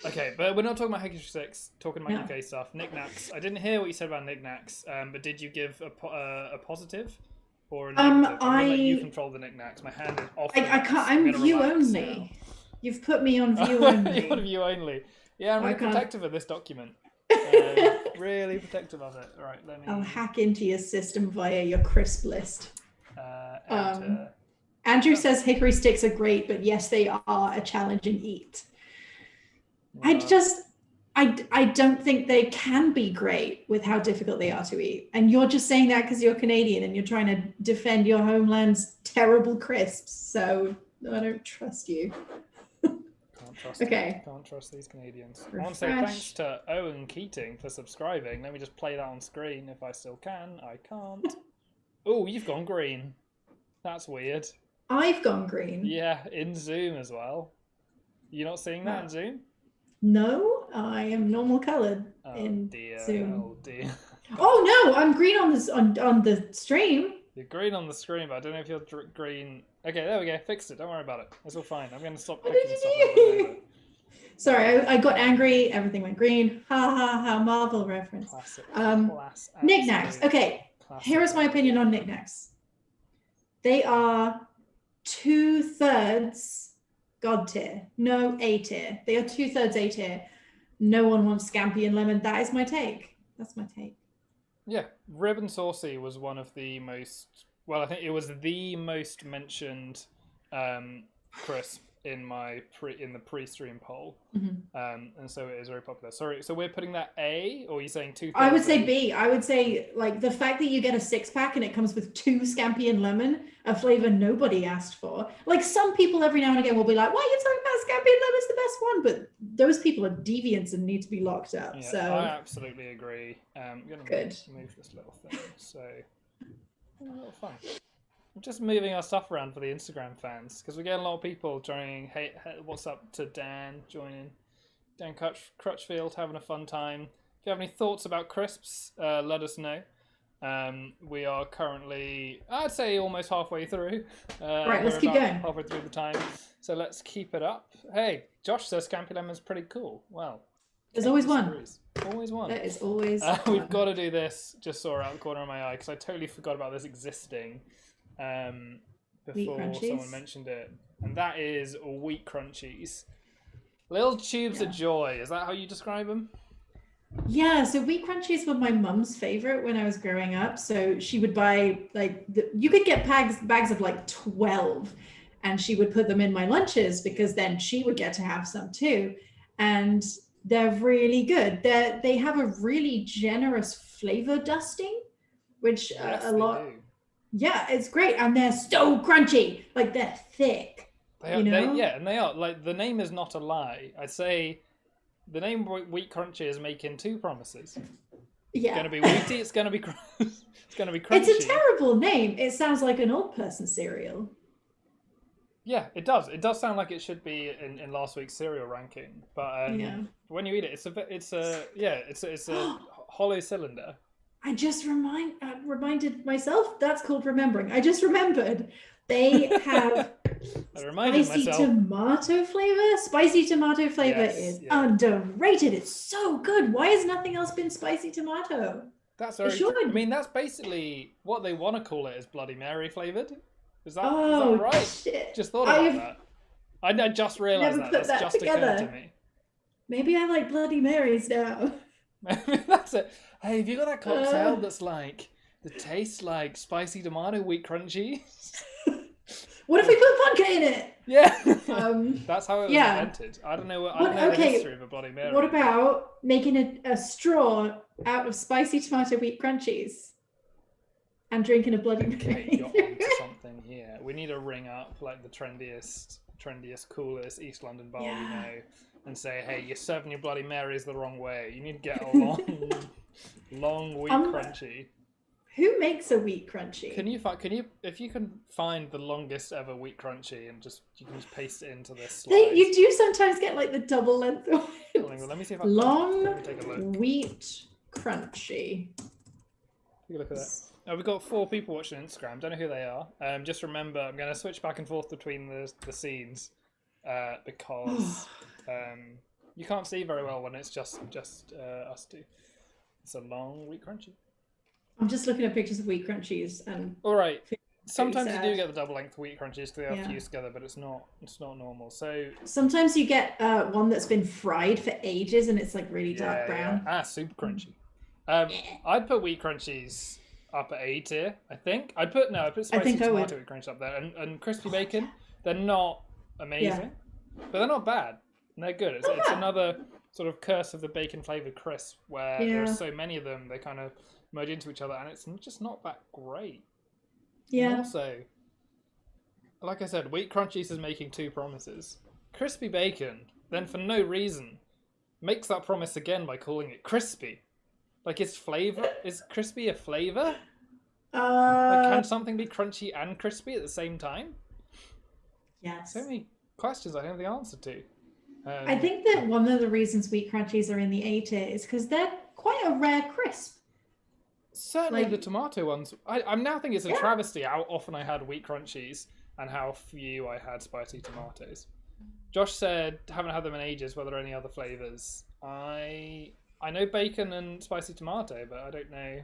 Okay, but we're not talking about Hickory Sticks, talking about UK stuff. Knickknacks. I didn't hear what you said about knickknacks, but did you give a positive or a negative? I'm gonna let you control the knickknacks. My hand is off. I can't. I'm view only. Now. You've put me on view only. You're on view only. Yeah, I'm really protective of this document. Really protective of it. All right, let me. I'll hack into your system via your crisp list. Andrew says Hickory Sticks are great, but yes, they are a challenging eat. Wow. I don't think they can be great with how difficult they are to eat. And you're just saying that because you're Canadian and you're trying to defend your homeland's terrible crisps. So I don't trust you. Can't trust these Canadians. I want to say thanks to Owen Keating for subscribing. Let me just play that on screen if I still can. I can't. Oh, you've gone green. That's weird. I've gone green. Yeah, in Zoom as well. You're not seeing that in Zoom? No, I am normal coloured in Zoom. Oh dear. Oh no, I'm green on the stream. You're green on the screen, but I don't know if you're green. Okay, there we go. Fixed it. Don't worry about it. It's all fine. I'm going to stop picking stuff over. Sorry, I got angry. Everything went green. Ha ha ha! Marvel reference. Classic. Knickknacks. Okay, here is my opinion on knickknacks. They are 2/3 God tier. No, A tier. They are 2/3 A tier. No one wants scampi and lemon. That is my take. That's my take. Yeah, Rib and Saucy was one of the most. Well, I think it was the most mentioned crisp in the pre-stream poll, and so it is very popular. Sorry, so we're putting that A, or are you saying 2/3? I would say B. I would say like the fact that you get a 6-pack and it comes with 2 scampi and lemon, a flavor nobody asked for. Like some people every now and again will be like, "Why are you talking about scampi and lemon's the best one?" But those people are deviants and need to be locked up. Yeah, so I absolutely agree. I'm gonna move this little thing. So a little fun. I'm just moving our stuff around for the Instagram fans because we get a lot of people joining. Hey, what's up to Dan joining? Dan Crutchfield having a fun time. If you have any thoughts about crisps, let us know. We are currently, I'd say, almost halfway through. Right, let's keep going. Halfway through the time, so let's keep it up. Hey, Josh says Scampi Lemon's pretty cool. Well, there's always one. Always one. There is always one. We've got to do this. Just saw it out the corner of my eye because I totally forgot about this existing before someone mentioned it, and that is wheat crunchies. Little tubes of joy. Is that how you describe them? Yeah, so wheat crunchies were my mum's favorite when I was growing up. So she would buy you could get bags of like 12, and she would put them in my lunches because then she would get to have some too. And they're really good. They have a really generous flavor dusting, which a lot. Yeah, it's great, and they're so crunchy. Like they're thick. They are. Like the name is not a lie. I say. The name Wheat Crunchy is making 2 promises. Yeah. It's going to be wheaty, it's going to be crunchy. It's a terrible name. It sounds like an old person cereal. Yeah, it does. It does sound like it should be in last week's cereal ranking. But when you eat it, it's a hollow cylinder. I just reminded myself that's called remembering. I just remembered they have spicy tomato flavor is underrated. It's so good. Why has nothing else been spicy tomato? That's very true. I mean, that's basically what they want to call it, is Bloody Mary flavored. Is that right? Shit. Just thought about that. I just realized that. That's just together. occurred to me. Maybe I like Bloody Marys now. Maybe that's it. Hey, have you got that cocktail that tastes like spicy tomato wheat crunchies? What if we put vodka in it? Yeah. Um, That's how it was yeah. invented. I don't know. I don't know the history of a Bloody Mary. What about making a straw out of spicy tomato wheat crunchies and drinking a Bloody Mary? Okay, you're onto something here. We need to ring up like the trendiest, coolest East London bar we know, and say, "Hey, you're serving your Bloody Marys the wrong way. You need to get a long wheat crunchy." Who makes a wheat crunchy? Can you if you can find the longest ever wheat crunchy and you can just paste it into this slide. You do sometimes get like the double length of Let me see if I long let me take a look. wheat crunchy. Take a look at that. Oh, we've got 4 people watching Instagram. Don't know who they are. Just remember, I'm going to switch back and forth between the scenes because you can't see very well when it's just us two. It's a long wheat crunchy. I'm just looking at pictures of wheat crunchies and. All right. Sometimes you sad. do get the double length wheat crunchies because they are fused together, but it's not normal. So sometimes you get one that's been fried for ages and it's like really dark brown. Yeah. Super crunchy. I'd put wheat crunchies up at A tier, I think. I'd put spicy tomato wheat crunchies up there, and crispy bacon. They're not amazing, but they're not bad. And they're good. It's another sort of curse of the bacon flavored crisp where there are so many of them, they kind of merge into each other, and it's just not that great. Yeah. And also, like I said, wheat crunchies is making 2 promises. Crispy bacon, then for no reason, makes that promise again by calling it crispy. Like, is crispy a flavor? Like, can something be crunchy and crispy at the same time? Yes. So many questions I don't know the answer to. I think that one of the reasons wheat crunchies are in the A tier is because they're quite a rare crisp. Certainly the tomato ones. I'm now thinking it's a travesty how often I had wheat crunchies and how few I had spicy tomatoes. Josh said, haven't had them in ages, were there any other flavours? I know bacon and spicy tomato, but I don't know.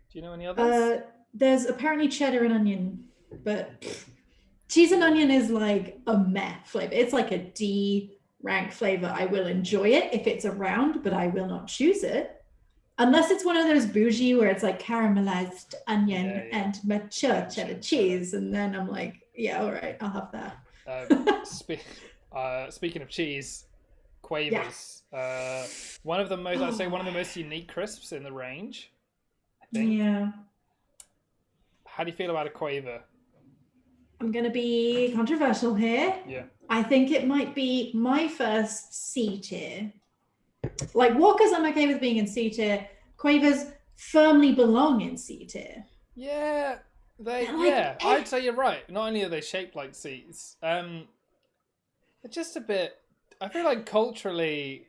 Do you know any others? There's apparently cheddar and onion, but cheese and onion is like a meh flavour. It's like a D rank flavour. I will enjoy it if it's around, but I will not choose it. Unless it's one of those bougie where it's like caramelized onion and mature cheddar cheese. And then I'm like, yeah, all right, I'll have that. Speaking of cheese, Quavers. One of the most unique crisps in the range, I think. Yeah. How do you feel about a Quaver? I'm going to be controversial here. Yeah. I think it might be my first C tier. Like Walkers, I'm okay with being in C tier. Quavers firmly belong in C tier. Yeah, I'd say you're right. Not only are they shaped like C's, they're just a bit. I feel like culturally,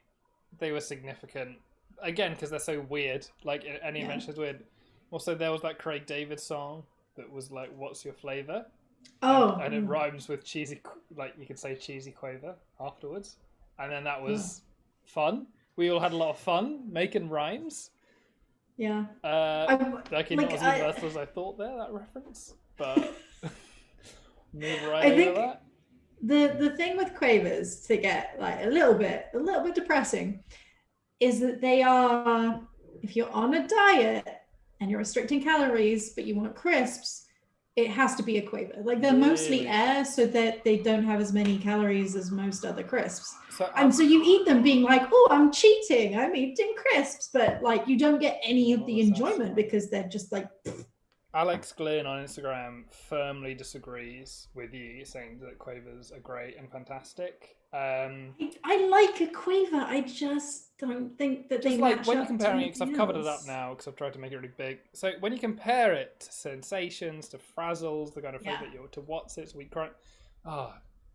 they were significant again because they're so weird. Like any invention is weird. Also, there was that Craig David song that was like, "What's your flavor?" Oh, and it rhymes with cheesy. Like you could say cheesy quaver afterwards, and then that was fun. We all had a lot of fun making rhymes. Yeah. Not as universal as I thought there, that reference. But move right over that. The thing with Quavers, to get like a little bit depressing, is that they are, if you're on a diet and you're restricting calories but you want crisps, it has to be a Quaver. Like they're mostly air, so that they don't have as many calories as most other crisps. So you eat them being like, oh, I'm cheating, I'm eating crisps, but like you don't get any of the enjoyment because they're just like. Alex Glynn on Instagram firmly disagrees with you, saying that Quavers are great and fantastic. I like a Quaver. I just don't think that they match when up you're comparing it, to because I've covered it up now, because I've tried to make it really big. So when you compare it to Sensations, to Frazzles, the kind of flavour to What's It's, Wheat Crunch,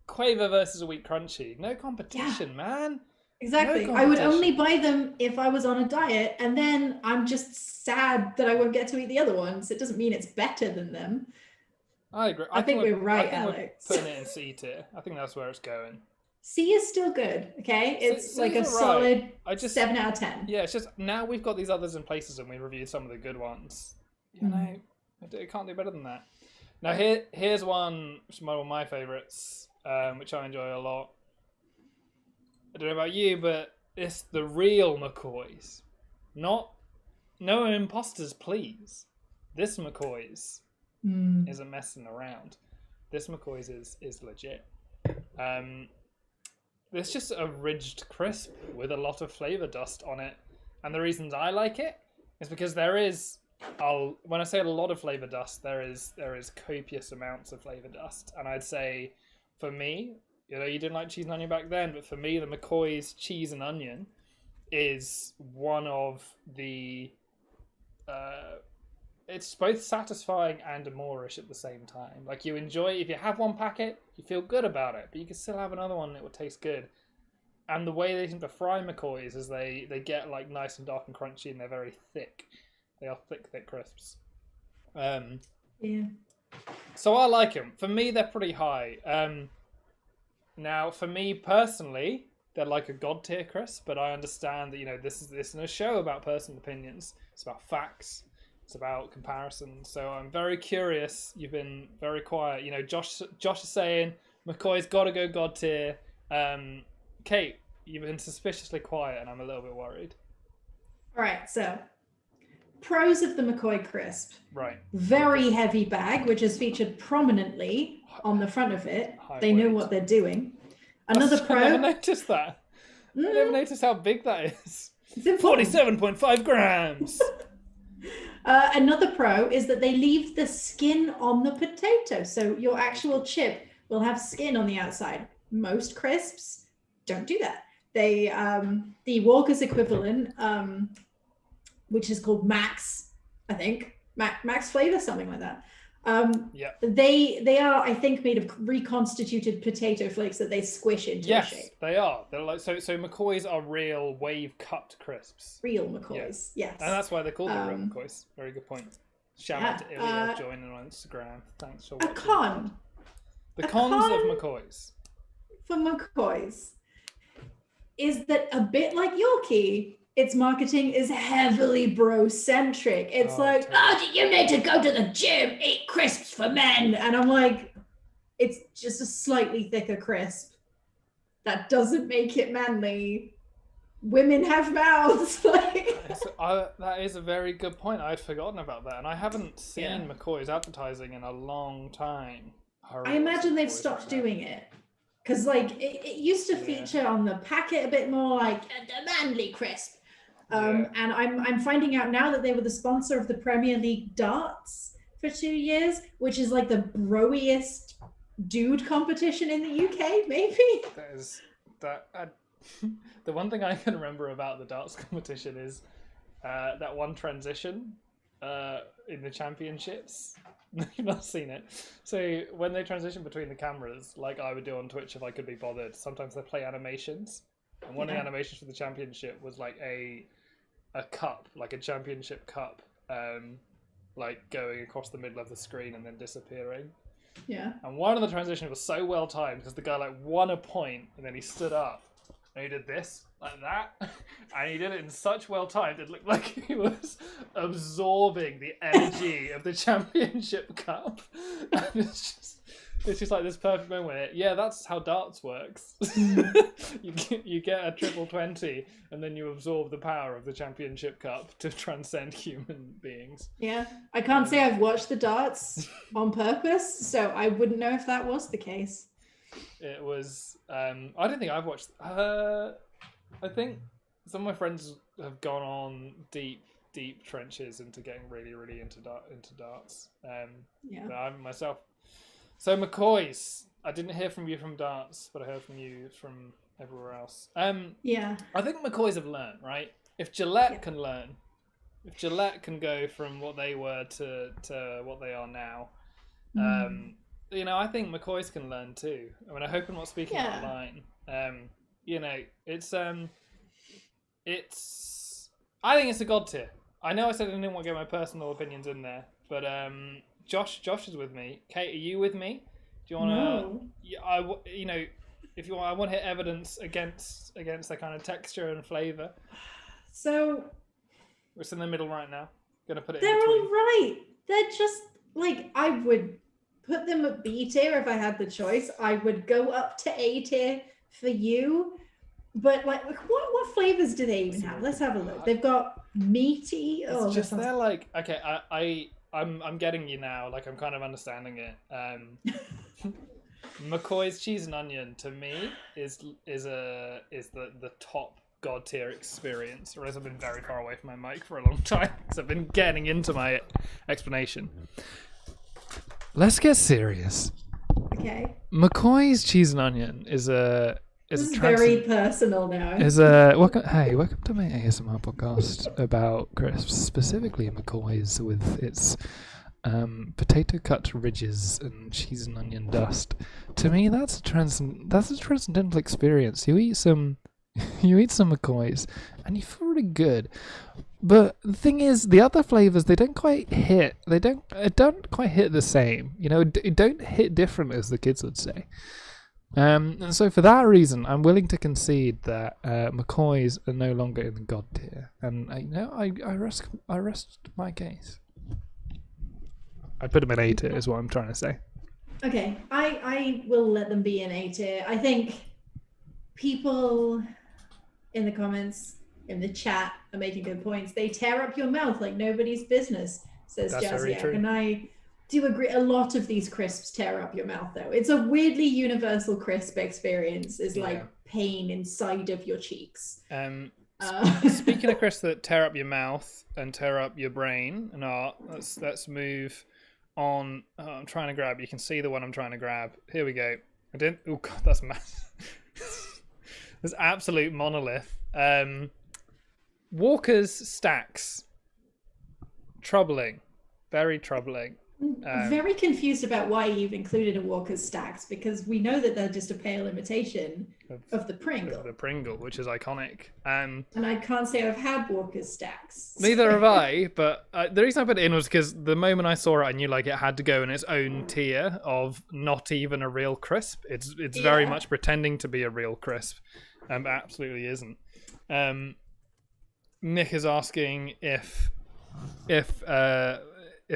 Quaver versus a Wheat Crunchy, no competition, man. Exactly. No I would only buy them if I was on a diet, and then I'm just sad that I won't get to eat the other ones. It doesn't mean it's better than them. I agree. I think we're right, Alex. We're putting it in C tier. I think that's where it's going. C is still good, okay? It's like a solid 7 out of 10. Yeah, it's just now we've got these others in places and we reviewed some of the good ones. You know, it can't do better than that. Now here's one of my favourites, which I enjoy a lot. I don't know about you, but it's the real Mccoys. Not no imposters, please. This Mccoys isn't messing around. This Mccoys is legit. It's just a ridged crisp with a lot of flavor dust on it, and the reasons I like it is because there is. When I say a lot of flavor dust, there is copious amounts of flavor dust, and I'd say, for me, you didn't like cheese and onion back then, but for me, the Mccoy's cheese and onion is one of the. It's both satisfying and amourish at the same time. Like, you enjoy, if you have one packet, you feel good about it, but you can still have another one and it will taste good. And the way they seem to fry Mccoys is they get like nice and dark and crunchy, and they're very thick. They are thick crisps. Yeah. So I like them. For me, they're pretty high. Now, for me personally, they're like a god tier crisp, but I understand that this is a show about personal opinions. It's about facts. It's about comparison. So I'm very curious. You've been very quiet. Josh is saying Mccoy's got to go god tier. Kate, you've been suspiciously quiet, and I'm a little bit worried. All right, so pros of the Mccoy crisp. Right. Very heavy bag, which is featured prominently on the front of it. They know what they're doing. Another pro. I never noticed that. I never noticed how big that is. It's important. 47.5 grams. Another pro is that they leave the skin on the potato. So your actual chip will have skin on the outside. Most crisps don't do that. They, the Walker's equivalent, which is called Max, I think. Max flavor, something like that. Yeah. They are, I think, made of reconstituted potato flakes that they squish into a shape. Yes, they are. They're like so Mccoys are real wave cut crisps. Real Mccoys, yes. And that's why they're called the real Mccoys. Very good point. Shout out to Ilya joining on Instagram. Thanks for watching. The cons of Mccoys. For Mccoys is that, a bit like Yorkie, its marketing is heavily bro-centric. It's you need to go to the gym, eat crisps for men. And I'm like, it's just a slightly thicker crisp. That doesn't make it manly. Women have mouths. That is a very good point. I'd forgotten about that. And I haven't seen Mccoy's advertising in a long time. I imagine they've stopped doing it. Because it used to feature on the packet a bit more like the manly crisp. And I'm finding out now that they were the sponsor of the Premier League darts for 2 years, which is like the broiest dude competition in the UK, maybe. The one thing I can remember about the darts competition is that one transition in the championships. You've not seen it. So when they transition between the cameras, like I would do on Twitch if I could be bothered, sometimes they play animations. And one of the animations for the championship was like a cup, like a championship cup, like going across the middle of the screen and then disappearing. Yeah. And one of the transitions was so well timed because the guy won a point and then he stood up and he did this like that, and he did it in such well timed it looked like he was absorbing the energy of the championship cup. And it's just like this perfect moment where, that's how darts works. you get a triple 20 and then you absorb the power of the championship cup to transcend human beings. Yeah, I can't say I've watched the darts on purpose, so I wouldn't know if that was the case. It was I don't think I've watched I think some of my friends have gone on deep trenches into getting really into darts. But I haven't myself. So Mccoys, I didn't hear from you from darts, but I heard from you from everywhere else. I think Mccoys have learned, right? If Gillette can learn, if Gillette can go from what they were to what they are now, I think Mccoys can learn too. I mean, I hope I'm not speaking out of line. It's. I think it's a god tier. I know I said I didn't want to get my personal opinions in there, but Josh is with me. Kate, are you with me? Do you want to? No. If you want, I want to hit evidence against the kind of texture and flavor. So. It's in the middle right now. Gonna put it. They're in between. all right. They're just I would put them at B tier if I had the choice. I would go up to A tier for you. But like, what flavors do they even have? Let's have a look. They've got meaty. Oh, It's that just sounds... they're like, okay, I'm getting you now. Like I'm kind of understanding it. McCoy's cheese and onion to me is the top god tier experience. Whereas I've been very far away from my mic for a long time, so I've been getting into my explanation. Let's get serious. Okay. McCoy's cheese and onion is a This is very personal now. welcome to my ASMR podcast about crisps, specifically McCoy's with its potato cut ridges and cheese and onion dust. To me, that's a transcendental experience. You eat some McCoys, and you feel really good. But the thing is, the other flavors they don't quite hit. They don't quite hit the same. You know, it don't hit different, as the kids would say. And so for that reason, I'm willing to concede that McCoys are no longer in the god tier, and I rest my case. I put them in A tier, is what I'm trying to say. Okay, I will let them be in A tier. I think people in the comments, in the chat, are making good points. They tear up your mouth like nobody's business, says That's very Jazzy. true. And I do agree. A lot of these crisps tear up your mouth, though. It's a weirdly universal crisp experience. Is like pain inside of your cheeks. Speaking of crisps that tear up your mouth and tear up your brain and art, let's move on. I'm trying to grab. You can see the one I'm trying to grab. Here we go. I didn't. Oh god, that's massive. This absolute monolith. Walker's stacks. Troubling. Very troubling. Very confused about why you've included a Walker's stacks, because we know that they're just a pale imitation of the Pringle. The Pringle, which is iconic. And I can't say I've had Walker's stacks. Neither have I, but the reason I put it in was because the moment I saw it, I knew like it had to go in its own tier of not even a real crisp. It's very much pretending to be a real crisp, but absolutely isn't. Nick is asking if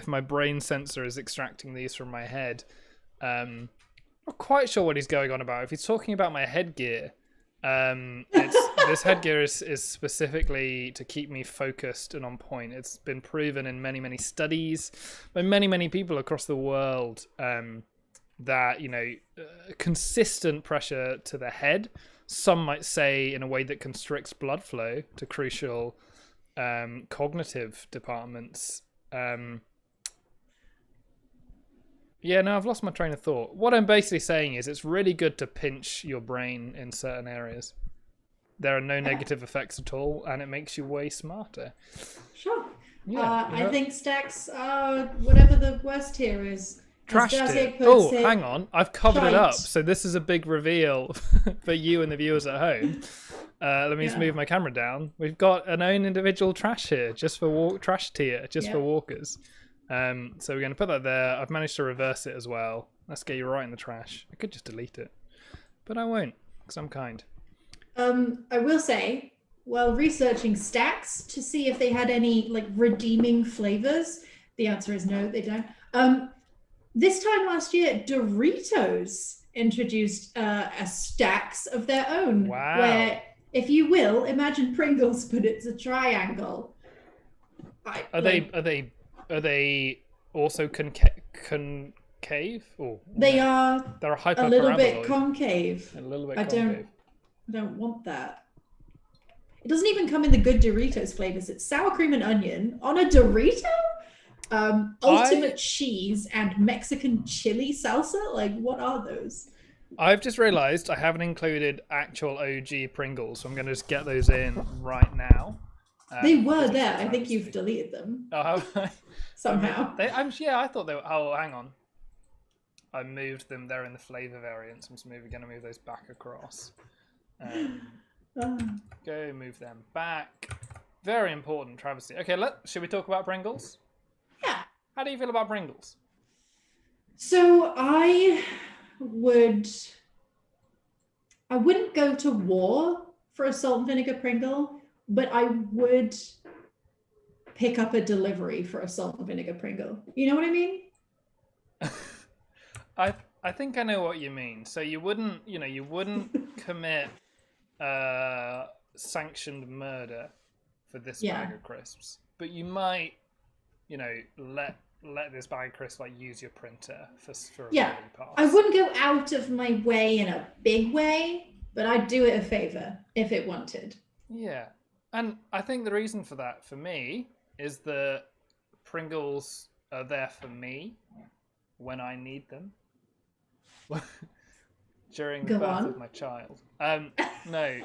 my brain sensor is extracting these from my head. Not quite sure what he's going on about. If he's talking about my headgear, this headgear is specifically to keep me focused and on point. It's been proven in many, many studies by many, many people across the world that, consistent pressure to the head, some might say in a way that constricts blood flow to crucial cognitive departments. I've lost my train of thought. What I'm basically saying is it's really good to pinch your brain in certain areas. There are no negative effects at all, and it makes you way smarter. Sure. Yeah, I think stacks are whatever the worst tier is. Trash tier. Oh, hang on. I've covered it up. So this is a big reveal for you and the viewers at home. Let me just move my camera down. We've got an own individual trash here, just for trash tier, just for walkers. So we're going to put that there. I've managed to reverse it as well. Let's get you right in the trash. I could just delete it, but I won't because I'm kind. I will say, while researching stacks to see if they had any like redeeming flavors, the answer is no, they don't. This time last year, Doritos introduced a stacks of their own. Wow. Where, if you will, imagine Pringles, but it's a triangle. Are they also concave? Or they are. They're a little bit concave. A little bit I concave. don't want that. It doesn't even come in the good Doritos flavors. It's sour cream and onion on a Dorito. Ultimate cheese and Mexican chili salsa. Like, what are those? I've just realized I haven't included actual OG Pringles, so I'm going to just get those in right now. They were there. I think you've deleted them. Oh, have I? Somehow. I thought they were. Oh, hang on. I moved them. They're in the flavor variants. I'm just going to move those back across. Go move them back. Very important travesty. Okay, should we talk about Pringles? Yeah. How do you feel about Pringles? So I wouldn't go to war for a salt and vinegar Pringle, but I would pick up a delivery for a salt and vinegar Pringle. You know what I mean? I think I know what you mean. So you wouldn't commit sanctioned murder for this Yeah. bag of crisps, but you might, let this bag of crisps like use your printer for a Yeah. value pass. I wouldn't go out of my way in a big way, but I'd do it a favor if it wanted. Yeah, and I think the reason for that for me is that Pringles are there for me when I need them. During the Go birth on. of my child. No,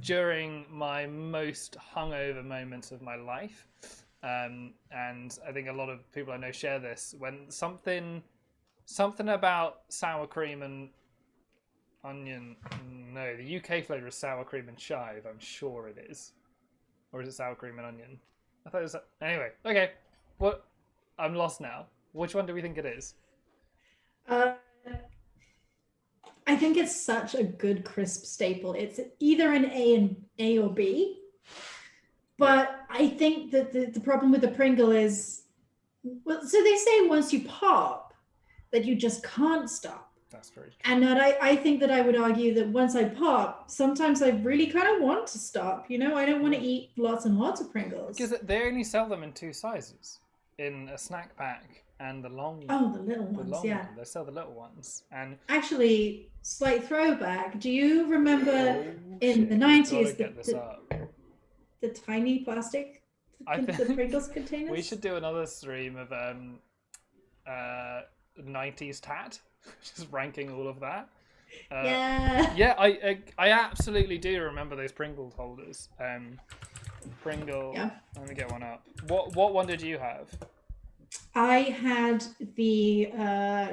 during my most hungover moments of my life. And I think a lot of people I know share this. When something about sour cream and onion. No, the UK flavour is sour cream and chive. I'm sure it is. Or is it sour cream and onion? I thought it was... Anyway, okay. What? I'm lost now. Which one do we think it is? I think it's such a good crisp staple. It's either an A or B. But I think that the problem with the Pringle is, well, so they say once you pop, that you just can't stop. That's very true. And that I think that I would argue that once I pop, sometimes I really kind of want to stop. I don't want to eat lots and lots of Pringles. Because they only sell them in 2 sizes, in a snack pack and the long. Oh, the little ones, yeah. They sell the little ones, and actually, slight throwback. Do you remember in the 90s the tiny plastic the Pringles containers? We should do another stream of 90s tat, just ranking all of that. Yeah, I absolutely do remember those Pringles holders. Pringle. Yeah. Let me get one up. What one did you have? I had the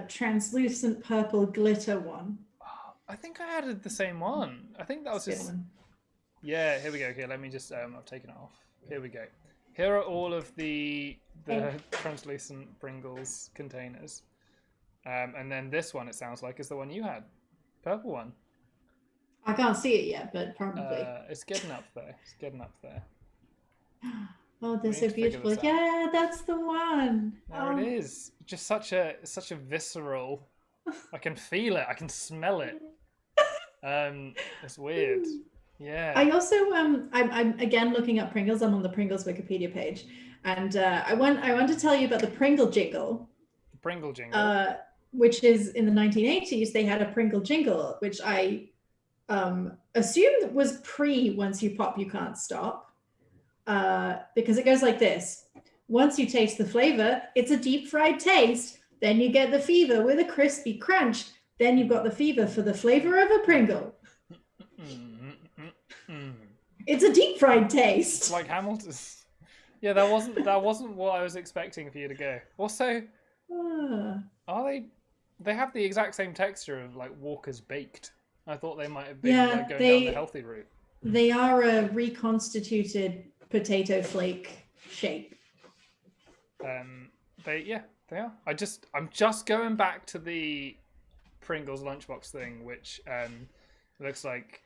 translucent purple glitter one. Oh, I think I added the same one. I think that was just. Yeah, here we go. Here, let me just. I've taken it off. Here we go. Here are all of the translucent Pringles containers. And then this one, it sounds like, is the one you had. Purple one. I can't see it yet, but probably. It's getting up there. Oh, they're so beautiful. Yeah, that's the one. There it is. Just such a visceral. I can feel it. I can smell it. It's weird. Yeah. I also I'm again looking up Pringles. I'm on the Pringles Wikipedia page, and I want to tell you about the Pringle jingle. The Pringle jingle. Which is in the 1980s. They had a Pringle jingle, which I assumed was pre "Once you pop, you can't stop," because it goes like this: once you taste the flavor, it's a deep fried taste. Then you get the fever with a crispy crunch. Then you've got the fever for the flavor of a Pringle. It's a deep fried taste. Like Hamilton's. Yeah, that wasn't what I was expecting for you to go. Also, are they? They have the exact same texture of like Walker's baked. I thought they might have been going down the healthy route. They are a reconstituted potato flake shape. They are. I'm just going back to the Pringles lunchbox thing, which looks like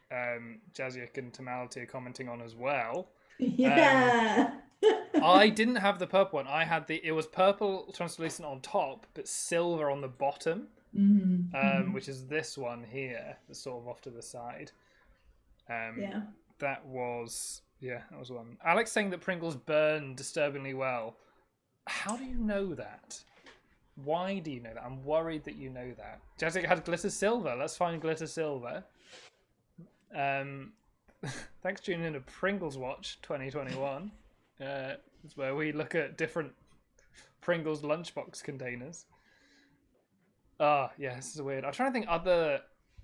Jaziak and Tamality are commenting on as well. Yeah. I didn't have the purple one. I had it was purple translucent on top, but silver on the bottom, which is this one here, that's sort of off to the side. That was one. Alex saying that Pringles burn disturbingly well. How do you know that? Why do you know that? I'm worried that you know that. Jessica had glitter silver. Let's find glitter silver. Thanks for tuning in to Pringles Watch 2021. It's where we look at different Pringles lunchbox containers. Yeah, this is weird. I'm trying to think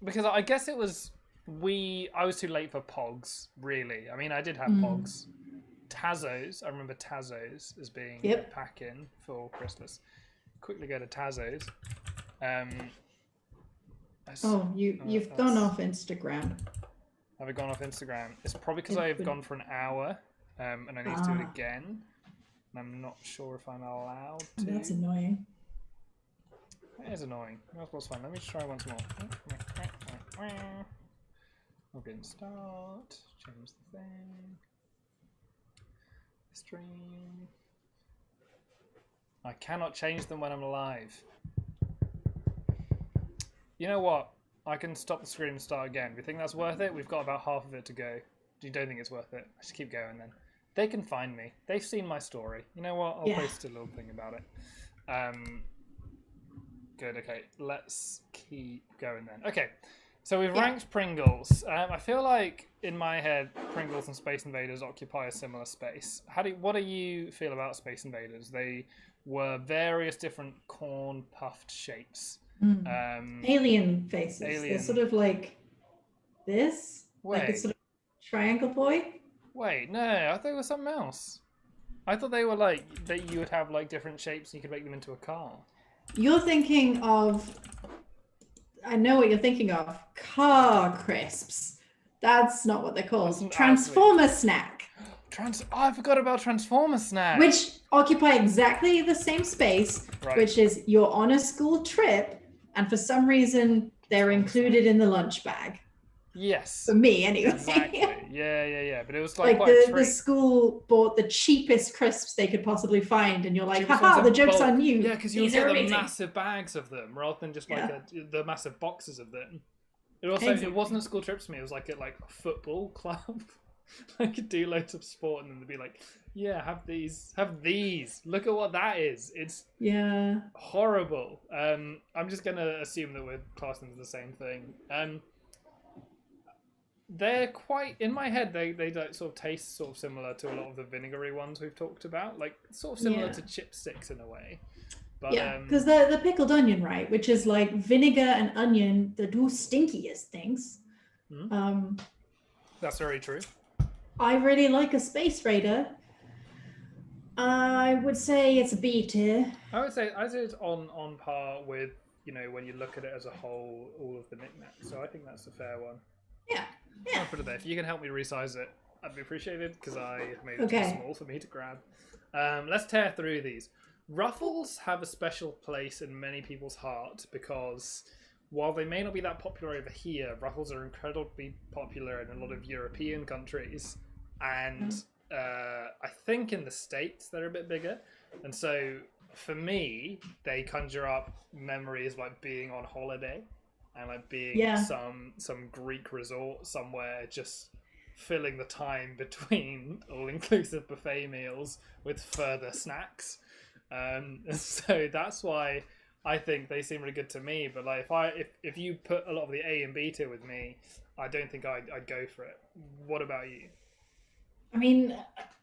because I guess it was I was too late for Pogs, really. I mean, I did have Pogs. Tazos, I remember Tazos as being a pack-in for Christmas. Quickly go to Tazos. You've gone off Instagram. Have I gone off Instagram? It's probably because I've gone for an hour, and I need to do it again. And I'm not sure if I'm allowed to. That's annoying. It is annoying. That's fine. Let me try once more. Login start. Change the thing. Stream. I cannot change them when I'm live. You know what? I can stop the screen and start again. Do you think that's worth it? We've got about half of it to go. You don't think it's worth it? Just keep going then. They can find me. They've seen my story. You know what? I'll post a little thing about it. Good, okay. Let's keep going then. Okay, so we've ranked Pringles. I feel like, in my head, Pringles and Space Invaders occupy a similar space. What do you feel about Space Invaders? They were various different corn-puffed shapes. Alien faces. They're sort of like this. Wait. Like a sort of triangle boy. Wait, no, I thought it was something else. I thought they were like, that you would have like different shapes and you could make them into a car. You're thinking of, I know what you're thinking of, car crisps. That's not what they're called. Transformer snack. I forgot about Transformer snack. Which occupy exactly the same space, which is you're on a school trip, and for some reason they're included in the lunch bag. Yes. For me, anyway. Exactly. Yeah. But it was like quite the school bought the cheapest crisps they could possibly find, and you're like, haha, the joke's on you. Yeah, because you get the massive bags of them rather than just like the massive boxes of them. It also it wasn't a school trip to me. It was like at a football club. Like do loads of sport, and then they'd be like, "Yeah, have these. Look at what that is. It's horrible." I'm just gonna assume that we're classing them as the same thing. They're quite in my head. They like, sort of taste sort of similar to a lot of the vinegary ones we've talked about, like sort of similar to chipsticks in a way. But, because the pickled onion, right, which is like vinegar and onion, the two stinkiest things. That's very true. I really like a Space Raider. I would say it's a B tier. I would say it's on par with, when you look at it as a whole, all of the knickknacks. So I think that's a fair one. Yeah. I'll put it there. If you can help me resize it, I'd be appreciated, because I made it too small for me to grab. Let's tear through these. Ruffles have a special place in many people's heart because while they may not be that popular over here, Ruffles are incredibly popular in a lot of European countries. And I think in the States they're a bit bigger. And so for me, they conjure up memories like being on holiday and like being some Greek resort somewhere, just filling the time between all-inclusive buffet meals with further snacks. So that's why I think they seem really good to me. But like if you put a lot of the A and B tier with me, I don't think I'd go for it. What about you? I mean,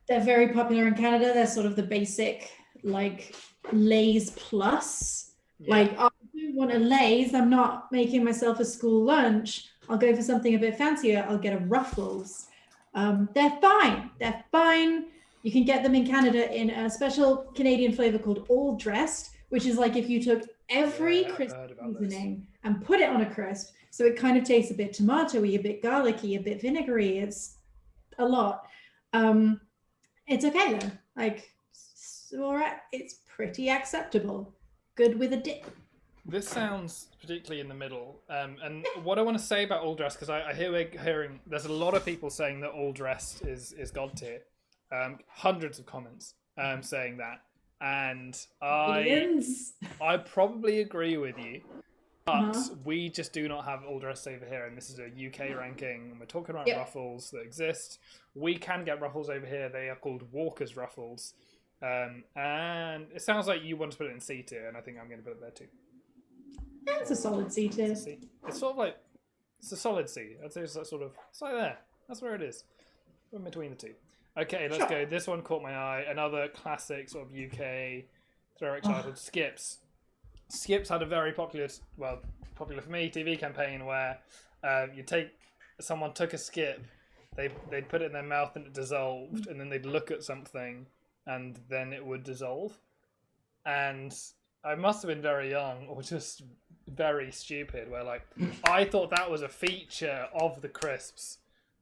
they're very popular in Canada. They're sort of the basic, like, Lay's plus. Yeah. Like, I do want a Lay's. I'm not making myself a school lunch. I'll go for something a bit fancier. I'll get a Ruffles. They're fine. They're fine. You can get them in Canada in a special Canadian flavor called All Dressed, which is like if you took every crisp seasoning and put it on a crisp. So it kind of tastes a bit tomatoey, a bit garlicky, a bit vinegary. It's a lot. It's okay though. Like, it's all right. It's pretty acceptable. Good with a dip. This sounds particularly in the middle. And what I want to say about All Dressed, because I hear hearing there's a lot of people saying that All Dressed is God tier. Hundreds of comments saying that. And I probably agree with you. But we just do not have All Dressed over here, and this is a UK ranking, and we're talking about Ruffles that exist. We can get Ruffles over here. They are called Walker's Ruffles. And it sounds like you want to put it in C tier, and I think I'm going to put it there too. That's a solid C tier. It's sort of like, it's a solid C. I'd say it's like it's like there. That's where it is. We're in between the two. Okay, let's go. This one caught my eye. Another classic sort of UK throwback childhood, Skips. Skips had a very popular for me, TV campaign where someone took a skip, they'd put it in their mouth and it dissolved, and then they'd look at something and then it would dissolve. And I must have been very young or just very stupid, where like I thought that was a feature of the crisps.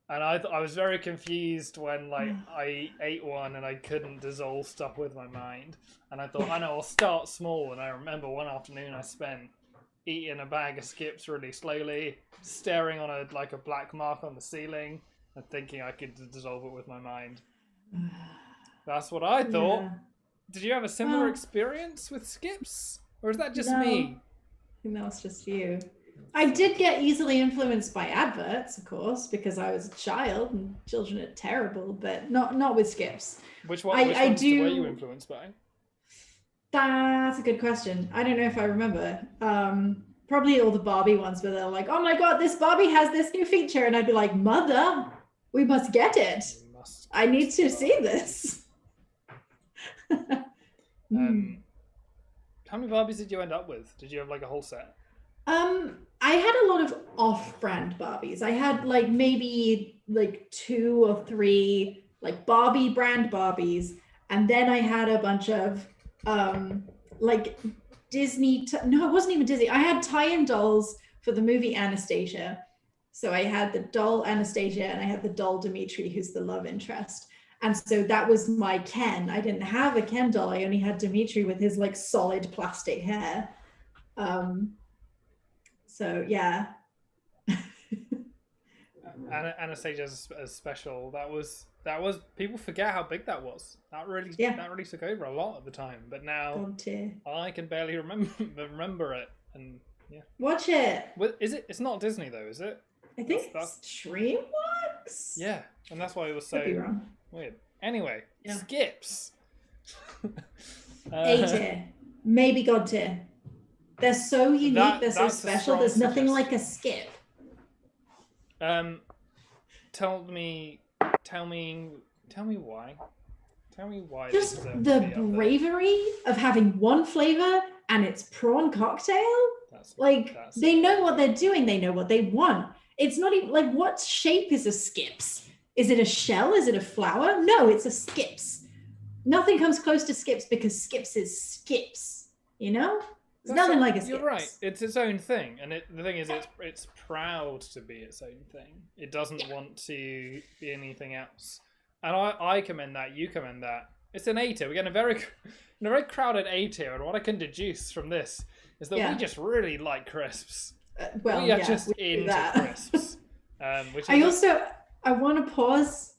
And I was very confused when like I ate one and I couldn't dissolve stuff with my mind. And I thought, I know, I'll start small. And I remember one afternoon I spent eating a bag of Skips really slowly, staring on a black mark on the ceiling and thinking I could dissolve it with my mind. That's what I thought. Yeah. Did you have a similar experience with Skips? Or is that just me? I think that was just you. I did get easily influenced by adverts, of course, because I was a child and children are terrible, but not with skips. Which ones were you influenced by? That's a good question. I don't know if I remember. Probably all the Barbie ones where they're like, oh my God, this Barbie has this new feature. And I'd be like, Mother, we must get it. I need to see this. How many Barbies did you end up with? Did you have like a whole set? I had a lot of off-brand Barbies. I had like maybe like 2 or 3 like Barbie brand Barbies. And then I had a bunch of like Disney, no, it wasn't even Disney. I had tie-in dolls for the movie Anastasia. So I had the doll Anastasia and I had the doll Dimitri, who's the love interest. And so that was my Ken. I didn't have a Ken doll. I only had Dimitri with his like solid plastic hair. So yeah. Anastasia's special. That was people forget how big that was. That really took over a lot at the time. But now I can barely remember it. And yeah. Watch it. Is it? It's not Disney though, is it? I think that's DreamWorks. Yeah, and that's why it was so weird. Anyway, skips. A tier, maybe God tier. They're so unique. They're so special. There's nothing like a skip. Tell me why. Tell me why. Just the bravery of having one flavor and it's prawn cocktail. They know what they're doing. They know what they want. It's not even like, what shape is a Skips? Is it a shell? Is it a flower? No, it's a Skips. Nothing comes close to Skips because Skips is Skips. You know, there's nothing like a Skips. You're right. It's its own thing, and the thing is, it's proud to be its own thing. It doesn't want to be anything else, and I commend that. You commend that. It's an A tier. We're getting a very crowded A tier, and what I can deduce from this is that we just really like crisps. We are just into crisps. I want to pause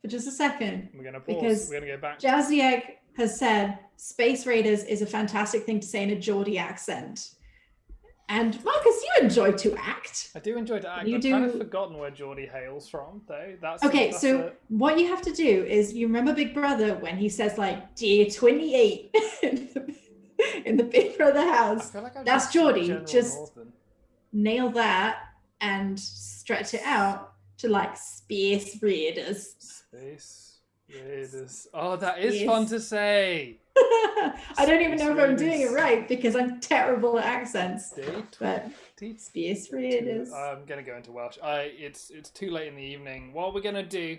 for just a second. We're going to pause. Because we're going to go back. Jazzy Egg has said Space Raiders is a fantastic thing to say in a Geordie accent. And Marcus, you enjoy to act. I do enjoy to act. I've kind of forgotten where Geordie hails from, though. What you have to do is, you remember Big Brother when he says like, Dear 28 in the Big Brother house. That's Geordie. Just nail that and stretch it out to like Space Raiders. Space Raiders. Oh, that is fun to say. I don't even know if I'm doing it right because I'm terrible at accents. But Space Raiders. I'm gonna go into Welsh. It's too late in the evening. What we're gonna do,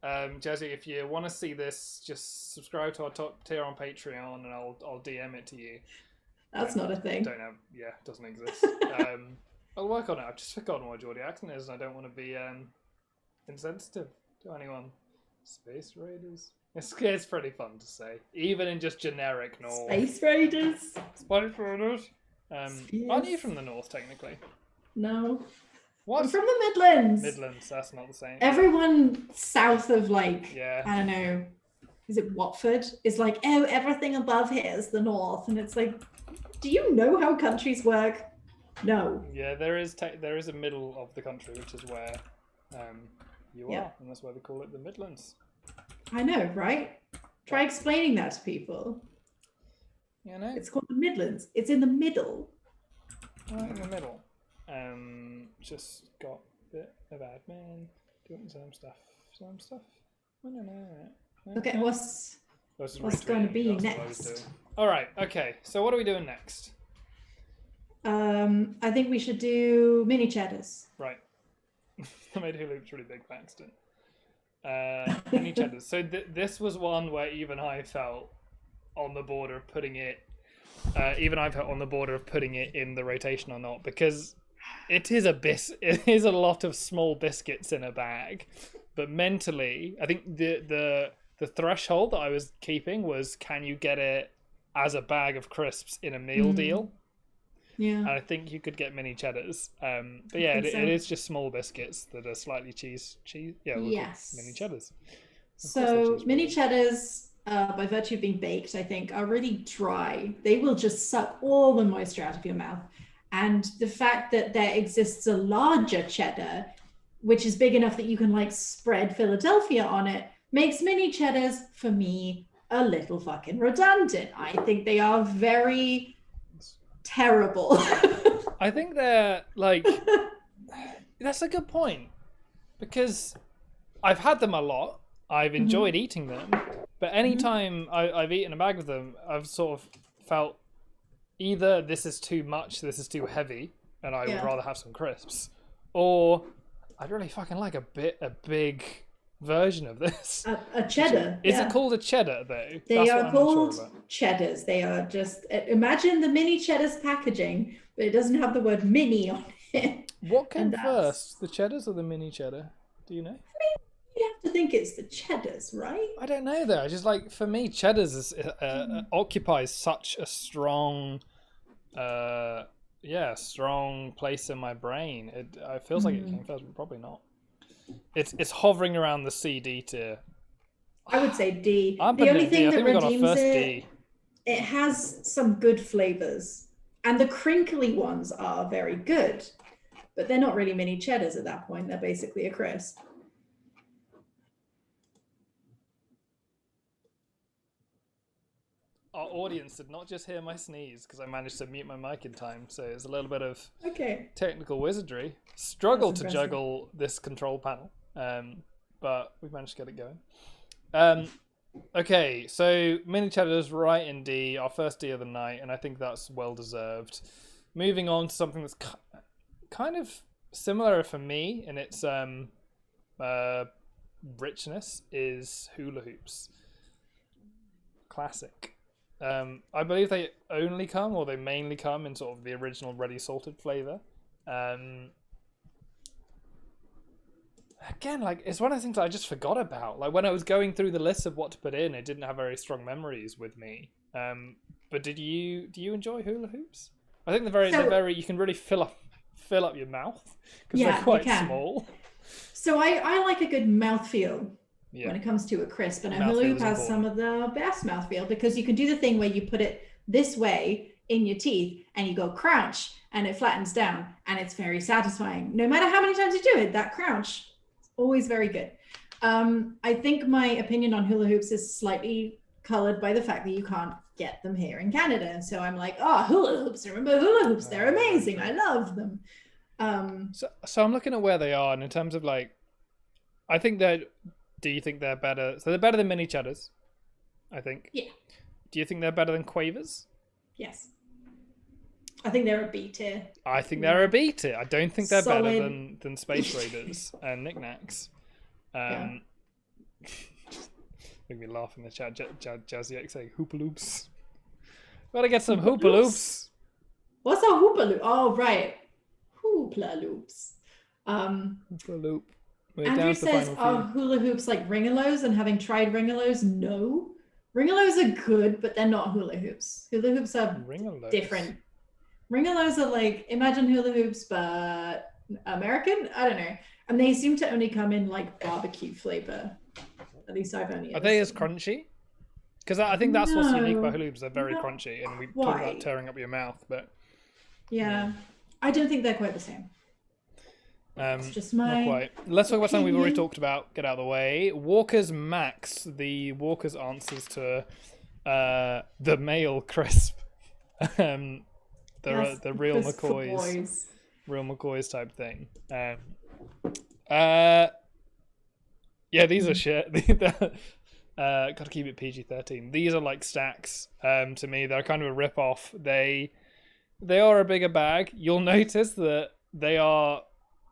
Jazzy, if you want to see this, just subscribe to our top tier on Patreon, and I'll DM it to you. That's not a thing. Doesn't exist. I'll work on it. I've just forgotten what Geordie accent is, and I don't want to be insensitive to anyone. Space Raiders. It's pretty fun to say, even in just generic North. Space Raiders. Space Raiders. Aren't you from the North, technically? No. What? I'm from the Midlands. Midlands, that's not the same. Everyone south of I don't know, is it Watford? Is like, oh, everything above here is the North. And it's like, do you know how countries work? No. Yeah, there is a middle of the country, which is where you are, and that's why we call it the Midlands. I know, right? Try explaining that to people. Yeah, no. It's called the Midlands. It's in the middle. Right in the middle. Just got a bit of admin, doing some stuff. Okay, what's going to be next? All right. Okay. So what are we doing next? I think we should do mini cheddars. Right. I made Hula really big by accident. Mini cheddars. So this was one where even I felt on the border of putting it. In the rotation or not, because it is a lot of small biscuits in a bag. But mentally, I think the threshold that I was keeping was, can you get it as a bag of crisps in a meal deal? Yeah. And I think you could get mini cheddars. But yeah, it is just small biscuits that are slightly cheese. Yeah, yes. Mini cheddars. So mini cheddars, by virtue of being baked, I think, are really dry. They will just suck all the moisture out of your mouth. And the fact that there exists a larger cheddar, which is big enough that you can like spread Philadelphia on it, makes mini cheddars for me a little fucking redundant. I think they are very terrible. I think they're like, that's a good point, because I've had them a lot. I've enjoyed eating them, but anytime I've eaten a bag of them, I've sort of felt either this is too much, this is too heavy, and I would rather have some crisps, or I'd really fucking like a big version of this. A cheddar. Is it called a cheddar though? They are called cheddars. They are just, imagine the mini cheddars packaging, but it doesn't have the word mini on it. What came first, the cheddars or the mini cheddar? Do you know? You have to think it's the cheddars, right? I don't know though. I just like, for me, cheddars is, occupies such a strong, strong place in my brain. It feels like it came first, but probably not. It's hovering around the C D tier. I would say D. I'm the only thing D. that redeems it has some good flavors, and the crinkly ones are very good, but they're not really mini cheddars at that point. They're basically a crisp. Our audience did not just hear my sneeze because I managed to mute my mic in time, so it's a little bit of technical wizardry. Struggled to juggle this control panel, but we managed to get it going. Okay, so mini cheddars right in D, our first D of the night, and I think that's well deserved. Moving on to something that's kind of similar for me in its richness is hula hoops. Classic. I believe they only come, or they mainly come, in sort of the original ready salted flavor. Again, like, it's one of the things that I just forgot about. Like, when I was going through the list of what to put in, it didn't have very strong memories with me. But do you enjoy hula hoops? I think they're very you can really fill up your mouth because they're quite small. So I like a good mouthfeel. When it comes to a crisp, and a hula hoop has some of the best mouthfeel, because you can do the thing where you put it this way in your teeth and you go crunch and it flattens down, and it's very satisfying. No matter how many times you do it, that crunch is always very good. I think my opinion on hula hoops is slightly colored by the fact that you can't get them here in Canada. And so I'm like, oh, hula hoops, remember hula hoops, they're amazing. I love them. So I'm looking at where they are, and in terms of like, I think that, do you think they're better? So they're better than mini cheddars, I think. Yeah. Do you think they're better than quavers? Yes. I think they're a B tier. I think they're a B tier. I don't think they're better than Space Raiders and Knickknacks. Make me laugh in the chat. Jazzy X saying Hoopa Loops. Gotta get some Hoopa Loops. What's a Hoopa Loop? Oh, right. Hoopla Loops. Hoopa Loop. Andrew says, are hula hoops like ringalos? And having tried ringalos, no. Ringalos are good, but they're not hula hoops. Hula hoops are different. Ringalos are like, imagine hula hoops, but American? I don't know. And they seem to only come in like barbecue flavor. At least I've only Are they as crunchy? Because I think that's what's unique about hula hoops. They're very crunchy, and we talk about tearing up your mouth, but... Yeah. I don't think they're quite the same. It's just my... Not quite. Let's talk about something we've already talked about. Get out of the way. Walker's Max, the Walker's answers to the male crisp. The real Mccoys. Real Mccoys type thing. These are shit. Gotta keep it PG-13. These are like stacks. To me, they're kind of a rip-off. They are a bigger bag. You'll notice that they are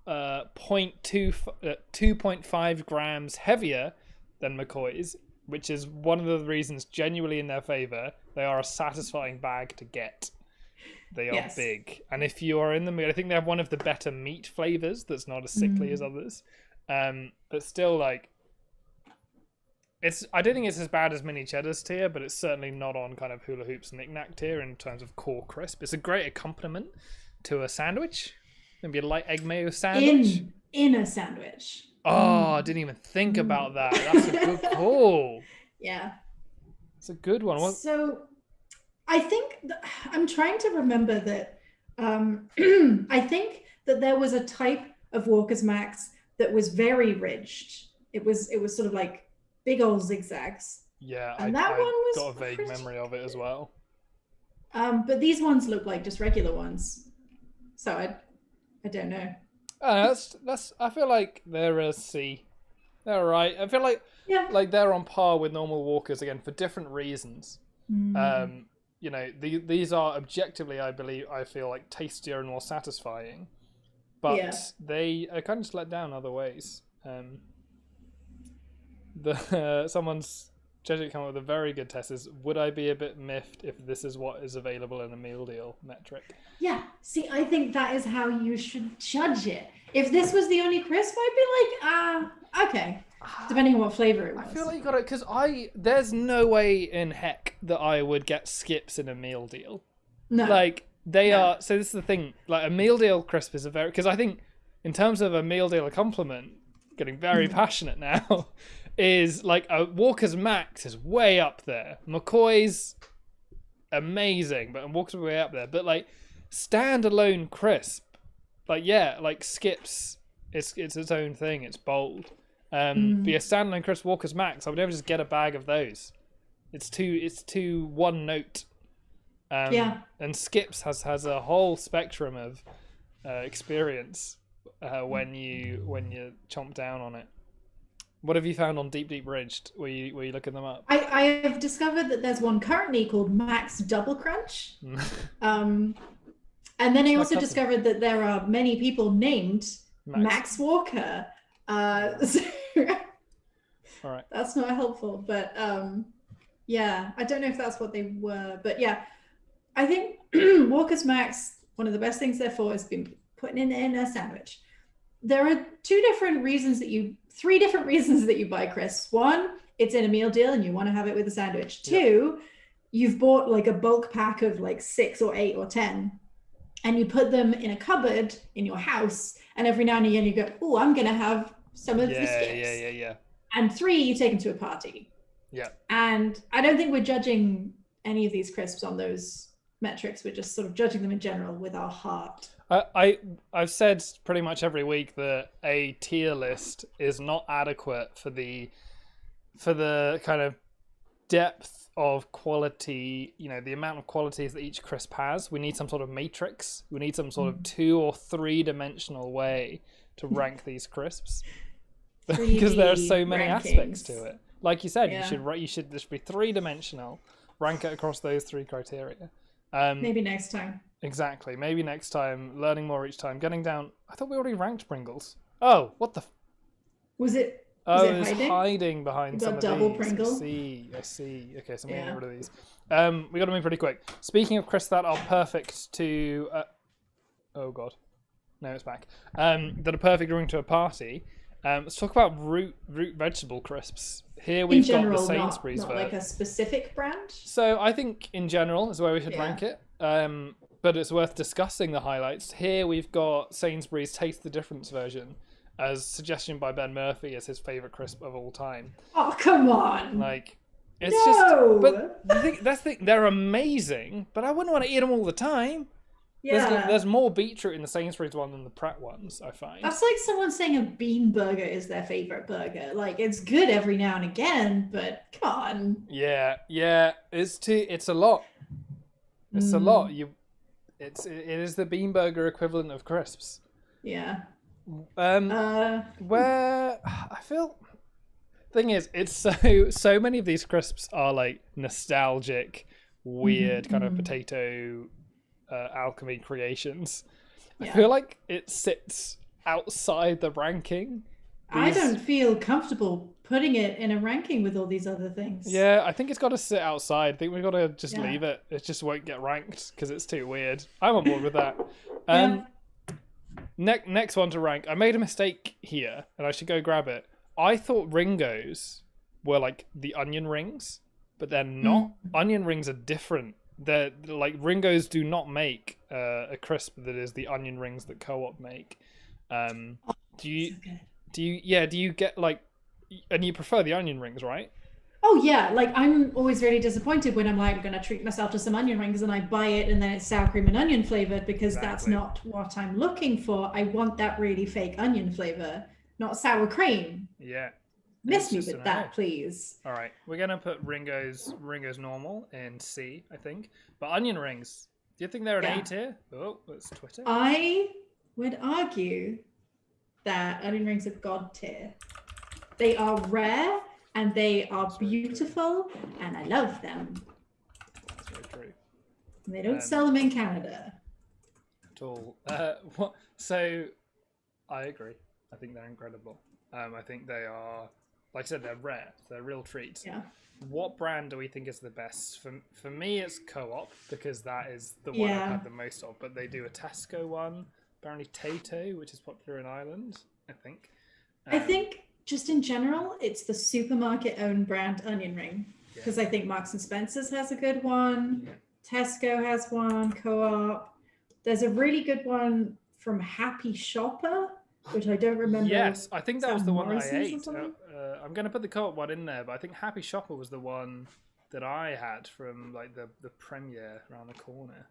2.5 grams heavier than Mccoys, which is one of the reasons genuinely in their favor. They are a satisfying bag to get. They are big, and if you are in the mood, I think they have one of the better meat flavors that's not as sickly as others, but still, like, I don't think it's as bad as mini cheddars tier, but it's certainly not on kind of hula hoops and knick-knack tier in terms of core crisp. It's a great accompaniment to a sandwich. Maybe a light egg mayo sandwich. In a sandwich. Oh, I didn't even think about that. That's a good call. Yeah. It's a good one. So I think I'm trying to remember that I think that there was a type of Walker's Max that was very ridged. It was sort of like big old zigzags. Yeah, And that one was got a vague pretty memory of it as well. But these ones look like just regular ones. So I don't know. That's. I feel like they're a C. They're alright. I feel like Yeah. like they're on par with normal walkers again for different reasons. You know, these are objectively, I feel like tastier and more satisfying, but Yeah. they are kind of just let down other ways. Someone's judging come up with a very good test is, would I be a bit miffed if this is what is available in a meal deal metric? Yeah. See, I think that is how you should judge it. If this was the only crisp, I'd be like, okay. Depending on what flavor it was. I feel like you got it because there's no way in heck that I would get skips in a meal deal. No. Like they No. are. So this is the thing. Like a meal deal crisp is a very, because I think in terms of a meal deal a compliment, getting very passionate now, is like a Walker's Max is way up there. Mccoy's amazing, but Walker's way up there. But like standalone crisp, like yeah, like Skips, it's its own thing. It's bold. But yeah, standalone crisp Walker's Max, I would never just get a bag of those. It's too one note. Yeah. And Skips has a whole spectrum of experience when you chomp down on it. What have you found on Deep Ridged? Were you looking them up? I have discovered that there's one currently called Max Double Crunch. And then I also discovered that there are many people named Max Walker. So All right. that's not helpful, but yeah, I don't know if that's what they were, but yeah, I think Walker's Max, one of the best things they're for is been putting in a sandwich. There are three different reasons that you buy crisps. One, it's in a meal deal and you want to have it with a sandwich. Two, you've bought like a bulk pack of like 6 or 8 or 10 and you put them in a cupboard in your house, and every now and again you go, oh, I'm gonna have some of the skips. Yeah. And 3, you take them to a party. Yeah. And I don't think we're judging any of these crisps on those metrics. We're just sort of judging them in general with our heart. I've said pretty much every week that a tier list is not adequate for the kind of depth of quality, you know, the amount of qualities that each crisp has. We need some sort of matrix. We need some sort of 2 or 3 dimensional way to rank these crisps. Because there are so many aspects to it. Like you said, there should be 3-dimensional, rank it across those 3 criteria. Maybe next time. Exactly. Maybe next time, learning more each time, getting down. I thought we already ranked Pringles. Oh, what the? Was it It's hiding behind some of double these. Pringle? I see. Okay, so I'm gonna get rid of these. We got to move pretty quick. Speaking of crisps that are perfect to, oh god, no, it's back. That are perfect during to a party. Let's talk about root vegetable crisps. Here we've got the Sainsbury's not like a specific brand. So I think in general is where we should rank it. But it's worth discussing the highlights. Here we've got Sainsbury's Taste the Difference version, as suggestion by Ben Murphy as his favourite crisp of all time. Oh, come on. Like, it's just... But that's the thing, they're amazing, but I wouldn't want to eat them all the time. Yeah. There's more beetroot in the Sainsbury's one than the Pret ones, I find. That's like someone saying a bean burger is their favourite burger. Like, it's good every now and again, but come on. Yeah. It's a lot. It's a lot. It is the bean burger equivalent of crisps. Yeah. Where I feel, thing is, it's so many of these crisps are like nostalgic, weird kind of potato alchemy creations. I feel like it sits outside the ranking. I don't feel comfortable putting it in a ranking with all these other things. Yeah, I think it's got to sit outside. I think we've got to just leave it. It just won't get ranked because it's too weird. I'm on board with that. Next one to rank. I made a mistake here, and I should go grab it. I thought Ringos were like the onion rings, but they're not. Onion rings are different. They're like Ringos do not make a crisp that is the onion rings that Co-op make. Do you get like, and you prefer the onion rings, right? Oh yeah, like I'm always really disappointed when I'm like, I'm gonna treat myself to some onion rings and I buy it and then it's sour cream and onion flavored because that's Exactly. not what I'm looking for. I want that really fake onion flavor, not sour cream. Yeah. Miss It's me just with an that, A. please. All right, we're gonna put Ringo's normal in C, I think. But onion rings, do you think they're an Yeah. A tier? Oh, that's Twitter. I would argue that onion rings are god tier. They are rare and they are That's very beautiful and I love them. That's very true. And they don't sell them in Canada. At all. What? So, I agree. I think they're incredible. I think they are, like I said, they're rare. They're real treats. Yeah. What brand do we think is the best? For me, it's Co-op because that is the one I've Yeah. had the most of. But they do a Tesco one, apparently Tato, which is popular in Ireland, I think. I think just in general, it's the supermarket owned brand onion ring. Because I think Marks and Spencer's has a good one. Yeah. Tesco has one, Co-op. There's a really good one from Happy Shopper, which I don't remember. Yes, I think that was the one I Morrison's or ate. something? I'm going to put the Co-op one in there, but I think Happy Shopper was the one that I had from like the premiere around the corner.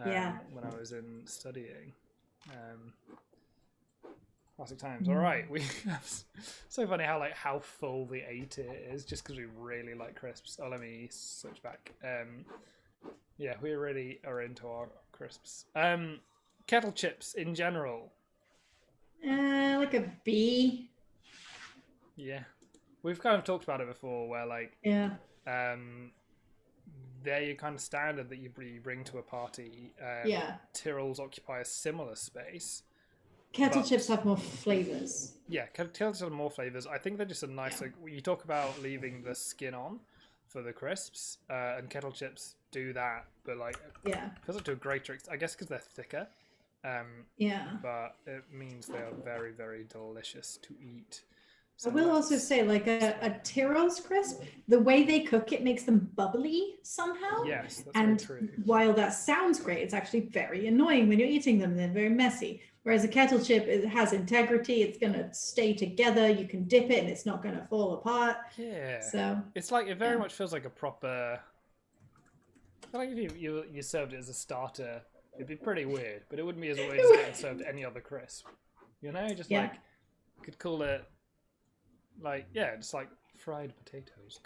Yeah. When I was in studying. Classic times. All right, we have so funny how full the A tier is just because we really like crisps. Oh, let me switch back. Yeah, we really are into our crisps. Kettle chips in general. Like a B. Yeah, we've kind of talked about it before, where like Yeah. they're your kind of standard that you bring to a party. Yeah. Tyrrells occupy a similar space. Kettle chips have more flavors. Yeah, kettle chips have more flavors. I think they're just a nice. Like, you talk about leaving the skin on for the crisps, and kettle chips do that, but like Yeah. feels like to a greater extent. I guess because they're thicker. Yeah. But it means they are very, very delicious to eat. I will also say, like a Tyrrell's crisp, the way they cook it makes them bubbly somehow. Yes, that's And very true. while that sounds great, it's actually very annoying when you're eating them. They're very messy. Whereas a kettle chip, it has integrity. It's going to stay together. You can dip it and it's not going to fall apart. Yeah. So it's like, it very much feels like a proper. I feel like if you served it as a starter, it'd be pretty weird, but it wouldn't be as weird as getting served any other crisp. You know, just like could call it like just like fried potatoes.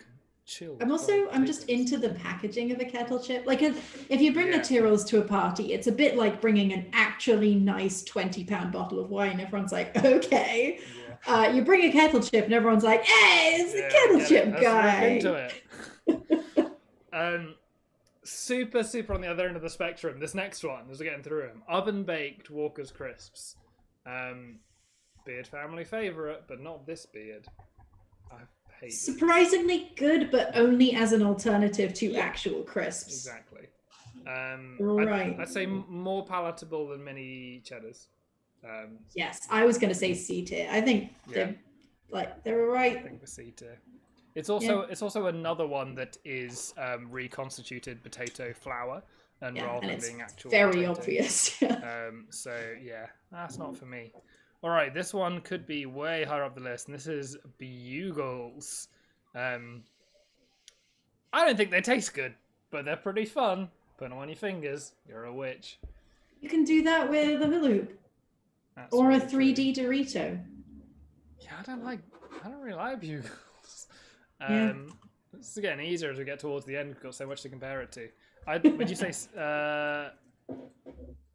Chilled. I'm just into the packaging of a kettle chip. Like if you bring the Tyrrells to a party, it's a bit like bringing an actually nice 20-pound bottle of wine. Everyone's like, okay. Yeah. You bring a kettle chip and everyone's like, hey, it's the kettle chip guy. Into it. Super on the other end of the spectrum. This next one, as we're getting through them, oven baked Walker's crisps. Beard family favorite, but not this beard. I hate it. Surprisingly good, but only as an alternative to actual crisps. Exactly. Right. I'd say more palatable than mini cheddars. Yes, I was going to say C tier. I think they're all right. I think the C tier. It's also another one that is reconstituted potato flour and rather than being actual very potato. obvious. So yeah, that's not for me. All right, this one could be way higher up the list, and this is Bugles. I don't think they taste good, but they're pretty fun. Put them on your fingers, you're a witch. You can do that with a hula hoop or a 3D Dorito. Yeah, I don't really like Bugles. This is getting easier as we get towards the end. We've got so much to compare it to. Would you say?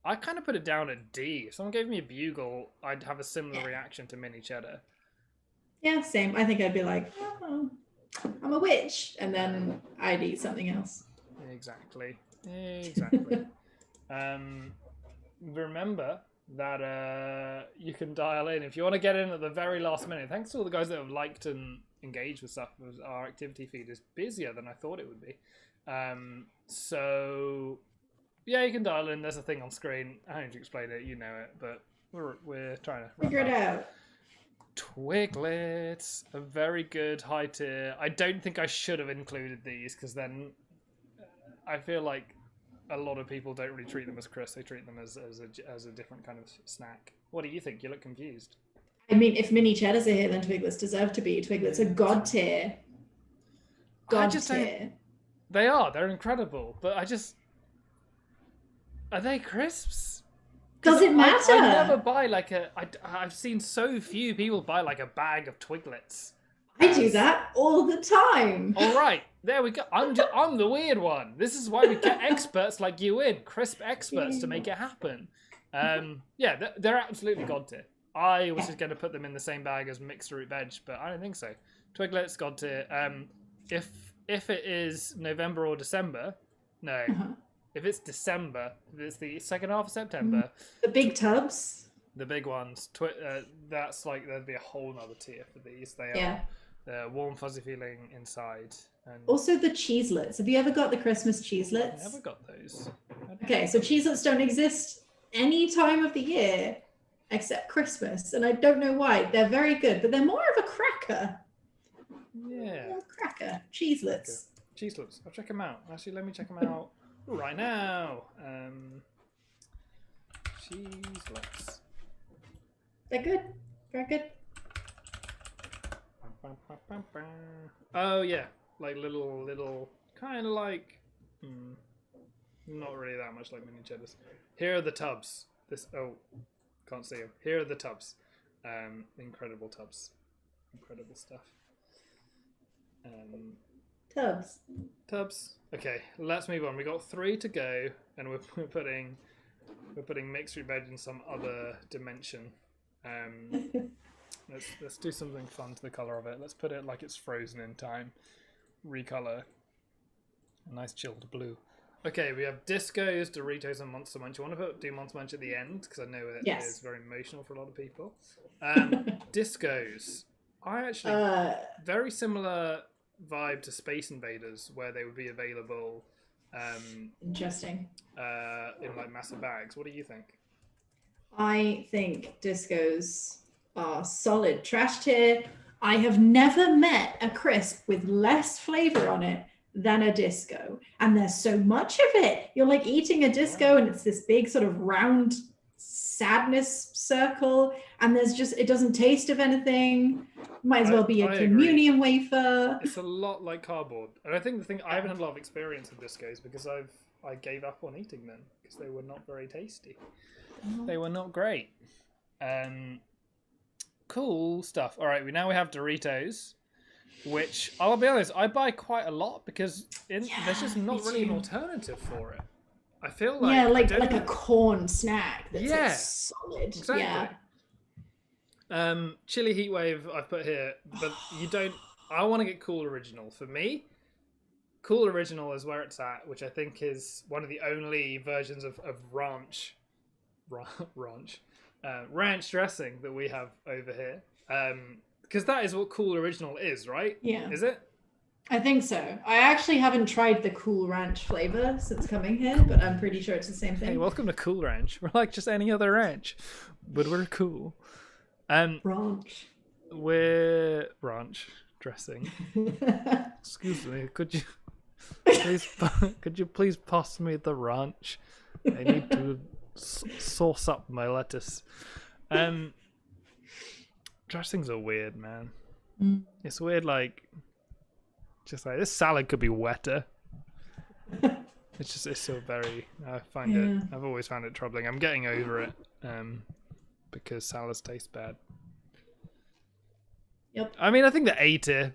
I kind of put it down at D. If someone gave me a Bugle, I'd have a similar reaction to mini cheddar. Yeah, same. I think I'd be like, oh, I'm a witch, and then I'd eat something else. Exactly. Remember that you can dial in if you want to get in at the very last minute. Thanks to all the guys that have liked and engaged with stuff. Our activity feed is busier than I thought it would be. So yeah, you can dial in. There's a thing on screen. I don't need to explain it. You know it, but we're trying to figure it out. Twiglets, a very good high tier. I don't think I should have included these because then I feel like a lot of people don't really treat them as crisps. They treat them as a different kind of snack. What do you think? You look confused. I mean, if mini cheddars are here, then Twiglets deserve to be. Twiglets are god tier. God just don't- tier. They're incredible, but are they crisps? Does it matter? I never buy I've seen so few people buy like a bag of Twiglets. I do that all the time. All right, there we go. I'm the weird one. This is why we get experts like you in, crisp experts to make it happen. Yeah, they're absolutely god tier. I was just going to put them in the same bag as mixed fruit veg, but I don't think so. Twiglets god tier. If it is November or December, no. If it's December, if it's the second half of September, The big tubs. the big ones, that's like there'd be a whole nother tier for these. They Yeah. are warm, fuzzy feeling inside. And Also the Cheeselets. Have you ever got the Christmas I Cheeselets? never got those. Okay, so Cheeselets don't exist any time of the year except Christmas, and I don't know why. They're very good, but they're more of a cracker. Yeah. More cracker. Cheeselets. Cheeselets. I'll check them out. Actually, let me check them out right now. Cheeselets. They're good. Very good. Oh yeah, like little, kind of like, not really that much like mini cheddars. Here are the tubs. Can't see them. Here are the tubs. Incredible tubs. Incredible stuff. Tubs. Okay, let's move on. We got 3 to go, and we're putting mixed fruit veg in some other dimension. Let's do something fun to the color of it. Let's put it like it's frozen in time. Recolor. A nice chilled blue. Okay, we have Discos, Doritos, and Monster Munch. You want to do Monster Munch at the end because I know it is very emotional for a lot of people. Discos. I actually very similar vibe to Space Invaders, where they would be available. Interesting. In like massive bags. What do you think? I think discos are solid trash tier. I have never met a crisp with less flavor on it than a disco. And there's so much of it. You're like eating a disco and it's this big sort of round sadness circle. And it doesn't taste of anything. Might as well be a communion wafer. It's a lot like cardboard. And I think I haven't had a lot of experience with discos because I gave up on eating them because they were not very tasty. They were not great. Cool stuff. All right, now we have Doritos, which I'll be honest, I buy quite a lot because there's just not really an alternative for it. I feel like like a corn snack that's like solid. Exactly. Yeah. Chili Heatwave I've put here, but you don't. I want to get Cool Original. For me, Cool Original is where it's at, which I think is one of the only versions of ranch dressing that we have over here. Because that is what Cool Original is, right? Yeah. Is it? I think so. I actually haven't tried the Cool Ranch flavor since coming here, but I'm pretty sure it's the same thing. Hey, welcome to Cool Ranch. We're like just any other ranch, but we're cool. Ranch. We're ranch dressing. Excuse me, could you please pass me the ranch? I need to sauce up my lettuce. Dressings are weird, man. It's weird, like just like this salad could be wetter. It's so very. I've always found it troubling. I'm getting over it because salads taste bad. Yep. I mean, I think the A tier.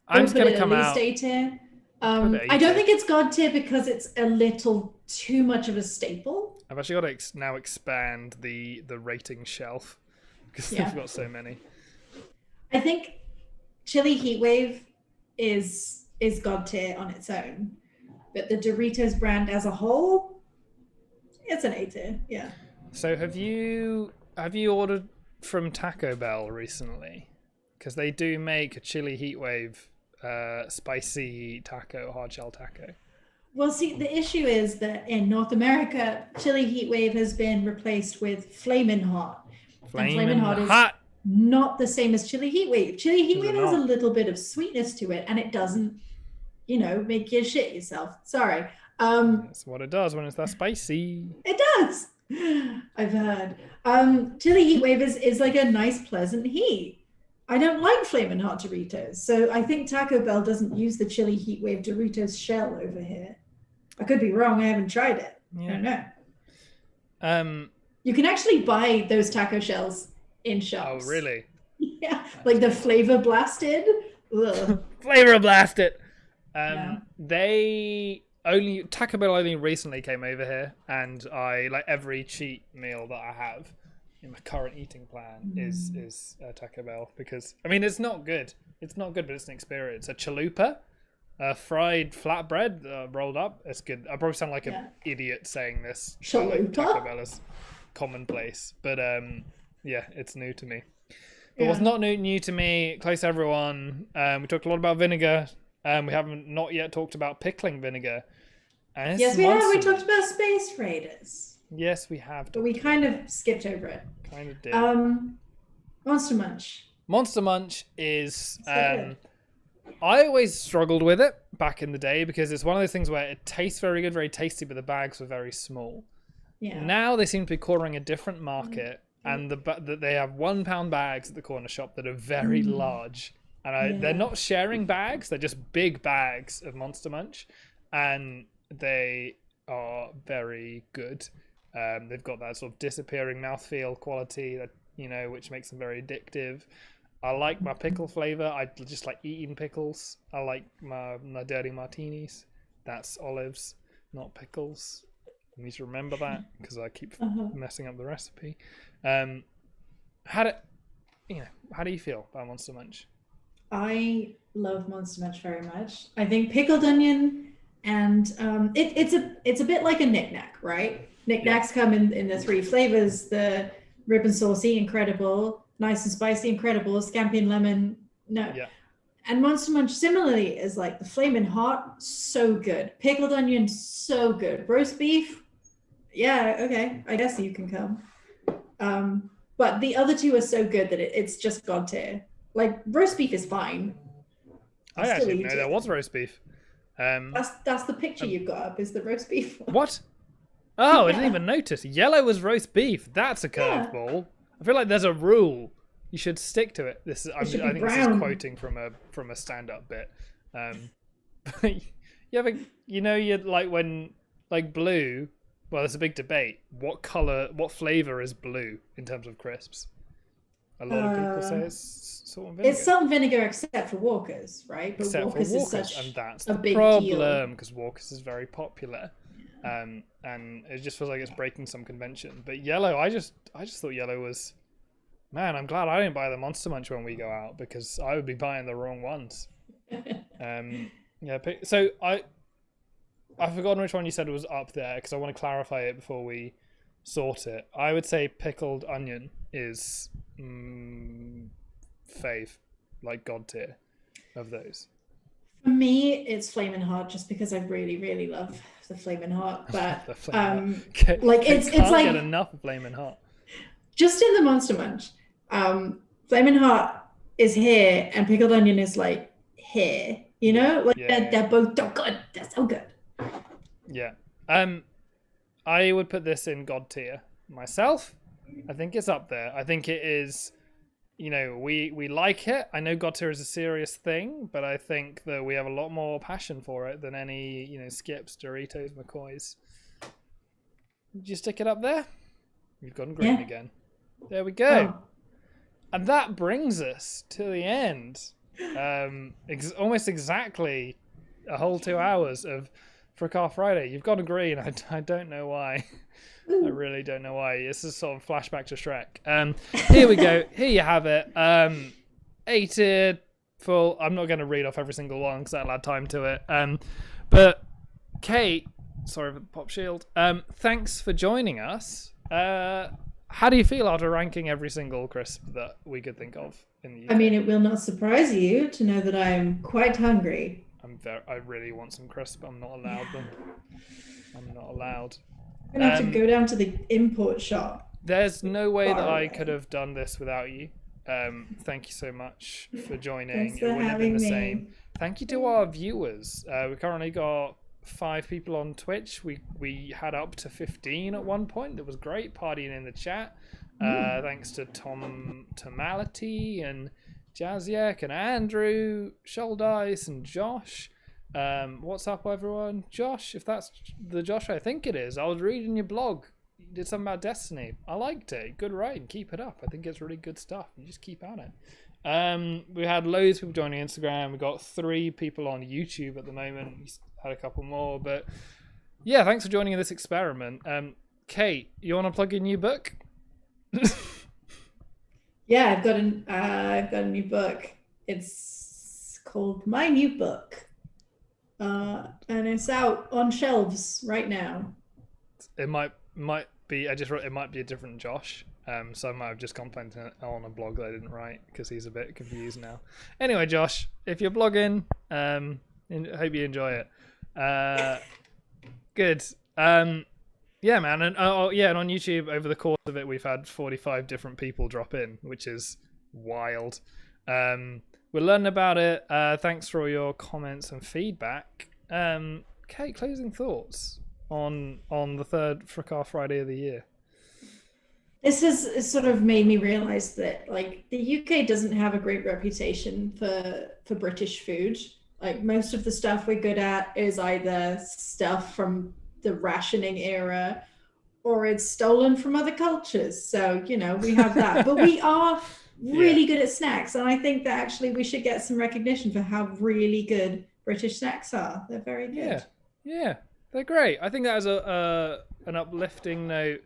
I'm just gonna come out. A tier. I don't think it's God tier because it's a little too much of a staple. I've actually got to now expand the rating shelf because they've got so many. I think Chili Heatwave is God tier on its own, but the Doritos brand as a whole, it's an A tier. Yeah. So have you ordered from Taco Bell recently? Because they do make a Chili Heatwave spicy taco, hard shell taco. Well, see, the issue is that in North America, Chili Heatwave has been replaced with Flamin' Hot. Flamin' Hot is not the same as Chili Heatwave. Chili Heatwave has a little bit of sweetness to it, and it doesn't, make you shit yourself. Sorry. That's what it does when it's that spicy. It does. I've heard. Chili Heatwave is like a nice, pleasant heat. I don't like Flamin' Hot Doritos. So I think Taco Bell doesn't use the chili heat wave Doritos shell over here. I could be wrong. I haven't tried it. I don't know. You can actually buy those taco shells in shops. Oh, really? Yeah, like the flavor blasted. Ugh. Flavor blasted. Yeah. Taco Bell only recently came over here, and I like every cheat meal that I have in my current eating plan is Taco Bell, because I mean it's not good. It's not good, but it's an experience. A chalupa, fried flatbread rolled up. It's good. I probably sound like an idiot saying this. Chalupa? Taco Bell is commonplace, but yeah, it's new to me. But what's not new to me, close to everyone, we talked a lot about vinegar. We haven't not yet talked about pickling vinegar. And Yes, we have. We talked about Space Raiders. Yes, we have. But we kind of skipped over it. Kind of did. Monster Munch. Monster Munch is... So I always struggled with it back in the day because it's one of those things where it tastes very good, very tasty, but the bags were very small. Yeah. Now they seem to be cornering a different market, and they have £1 bags at the corner shop that are very large. And they're not sharing bags; they're just big bags of Monster Munch, and they are very good. They've got that sort of disappearing mouthfeel quality that which makes them very addictive. I like my pickle flavor. I just like eating pickles. I like my dirty martinis. That's olives, not pickles. I need to remember that because I keep messing up the recipe. How do you feel about Monster Munch? I love Monster Munch very much. I think pickled onion and it's a bit like a knick-knack, right? Knick-knacks come in the 3 flavors: the rib and saucy, incredible; nice and spicy, incredible; scampi and lemon, no. Yeah. And Monster Munch similarly is like the flaming hot, so good; pickled onion, so good; roast beef, yeah, okay, I guess you can come. But the other 2 are so good that it's just god tier. Like roast beef is fine. I actually didn't know there was roast beef. That's the picture you've got up, is the roast beef one. What? Oh, I didn't even notice. Yellow was roast beef. That's a curveball. I feel like there's a rule. You should stick to it. I think this is quoting from a stand-up bit. You'd like when like blue. Well, there's a big debate. What flavor is blue in terms of crisps? A lot of people say it's salt and vinegar. It's salt and vinegar except for Walker's, right? But Except Walker's for Walker's, is such and that's a the big problem because Walker's is very popular, and it just feels like it's breaking some convention. But yellow, I just thought yellow was, man, I'm glad I didn't buy the Monster Munch when we go out because I would be buying the wrong ones. So I've forgotten which one you said was up there because I want to clarify it before we sort it. I would say pickled onion is fave, like god tier of those. For me, it's Flamin' Hot, just because I really, really love the Flamin' Hot. But it's like get enough of Flamin' Hot. Just in the Monster Munch, Flamin' Hot is here and pickled onion is like here. They're both so good. They're so good. Yeah. I would put this in god tier myself. I think it's up there. I think it is, we like it. I know god tier is a serious thing, but I think that we have a lot more passion for it than any, Skips, Doritos, Mccoys. Did you stick it up there? You've gone green again. There we go. Oh. And that brings us to the end. Almost exactly a whole 2 hours of Fracas Friday. You've gone green. I don't know why. I really don't know why. This is sort of flashback to Shrek. Here we go. Here you have it. A tier full. I'm not going to read off every single one because that'll add time to it. But Kate, sorry for the pop shield. Thanks for joining us. How do you feel after ranking every single crisp that we could think of in the UK? I mean, it will not surprise you to know that I'm quite hungry. I really want some crisp. I'm not allowed them. I'm not allowed. I'm going to have to go down to the import shop. There's no way that I could have done this without you. Thank you so much for joining. Thanks for having me. Thank you to our viewers. We currently got 5 people on Twitch. We had up to 15 at one point. It was great partying in the chat. Thanks to Tom Tomality and Jaziek and Andrew, Shouldice and Josh. What's up, everyone? Josh, if that's the Josh I think it is, I was reading your blog. You did something about Destiny. I liked it. Good writing. Keep it up. I think it's really good stuff. You just keep at it. We had loads of people joining Instagram. We got 3 people on YouTube at the moment. We had a couple more, but yeah, thanks for joining in this experiment. Kate, you want to plug your new book? Yeah, I've got a new book. It's called My New Book, and it's out on shelves right now. It might be. I just wrote. It might be a different Josh. So I might have just commented on a blog that I didn't write because he's a bit confused now. Anyway, Josh, if you're blogging, I hope you enjoy it. Good. Yeah, man, and and on YouTube over the course of it, we've had 45 different people drop in, which is wild. We're learning about it. Thanks for all your comments and feedback. Kate, closing thoughts on the third Fracas Friday of the year. This has sort of made me realize that like the UK doesn't have a great reputation for British food. Like most of the stuff we're good at is either stuff from the rationing era or it's stolen from other cultures. So, you know, we have that. But we are really good at snacks. And I think that actually we should get some recognition for how really good British snacks are. They're very good. Yeah, they're great. I think that is an uplifting note.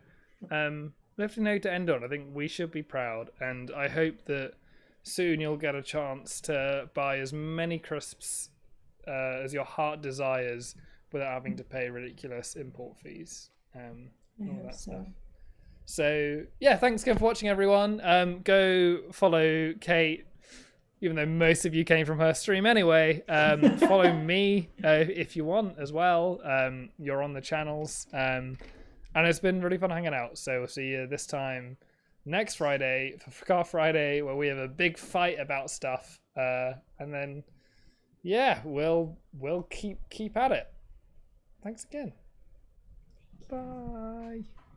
Uplifting note to end on. I think we should be proud. And I hope that soon you'll get a chance to buy as many crisps as your heart desires without having to pay ridiculous import fees. All that stuff. So yeah, thanks again for watching, everyone. Go follow Kate, even though most of you came from her stream anyway. Follow me if you want as well. You're on the channels. And it's been really fun hanging out. So we'll see you this time next Friday for Fracas Friday, where we have a big fight about stuff. And then yeah, we'll keep at it. Thanks again. Bye.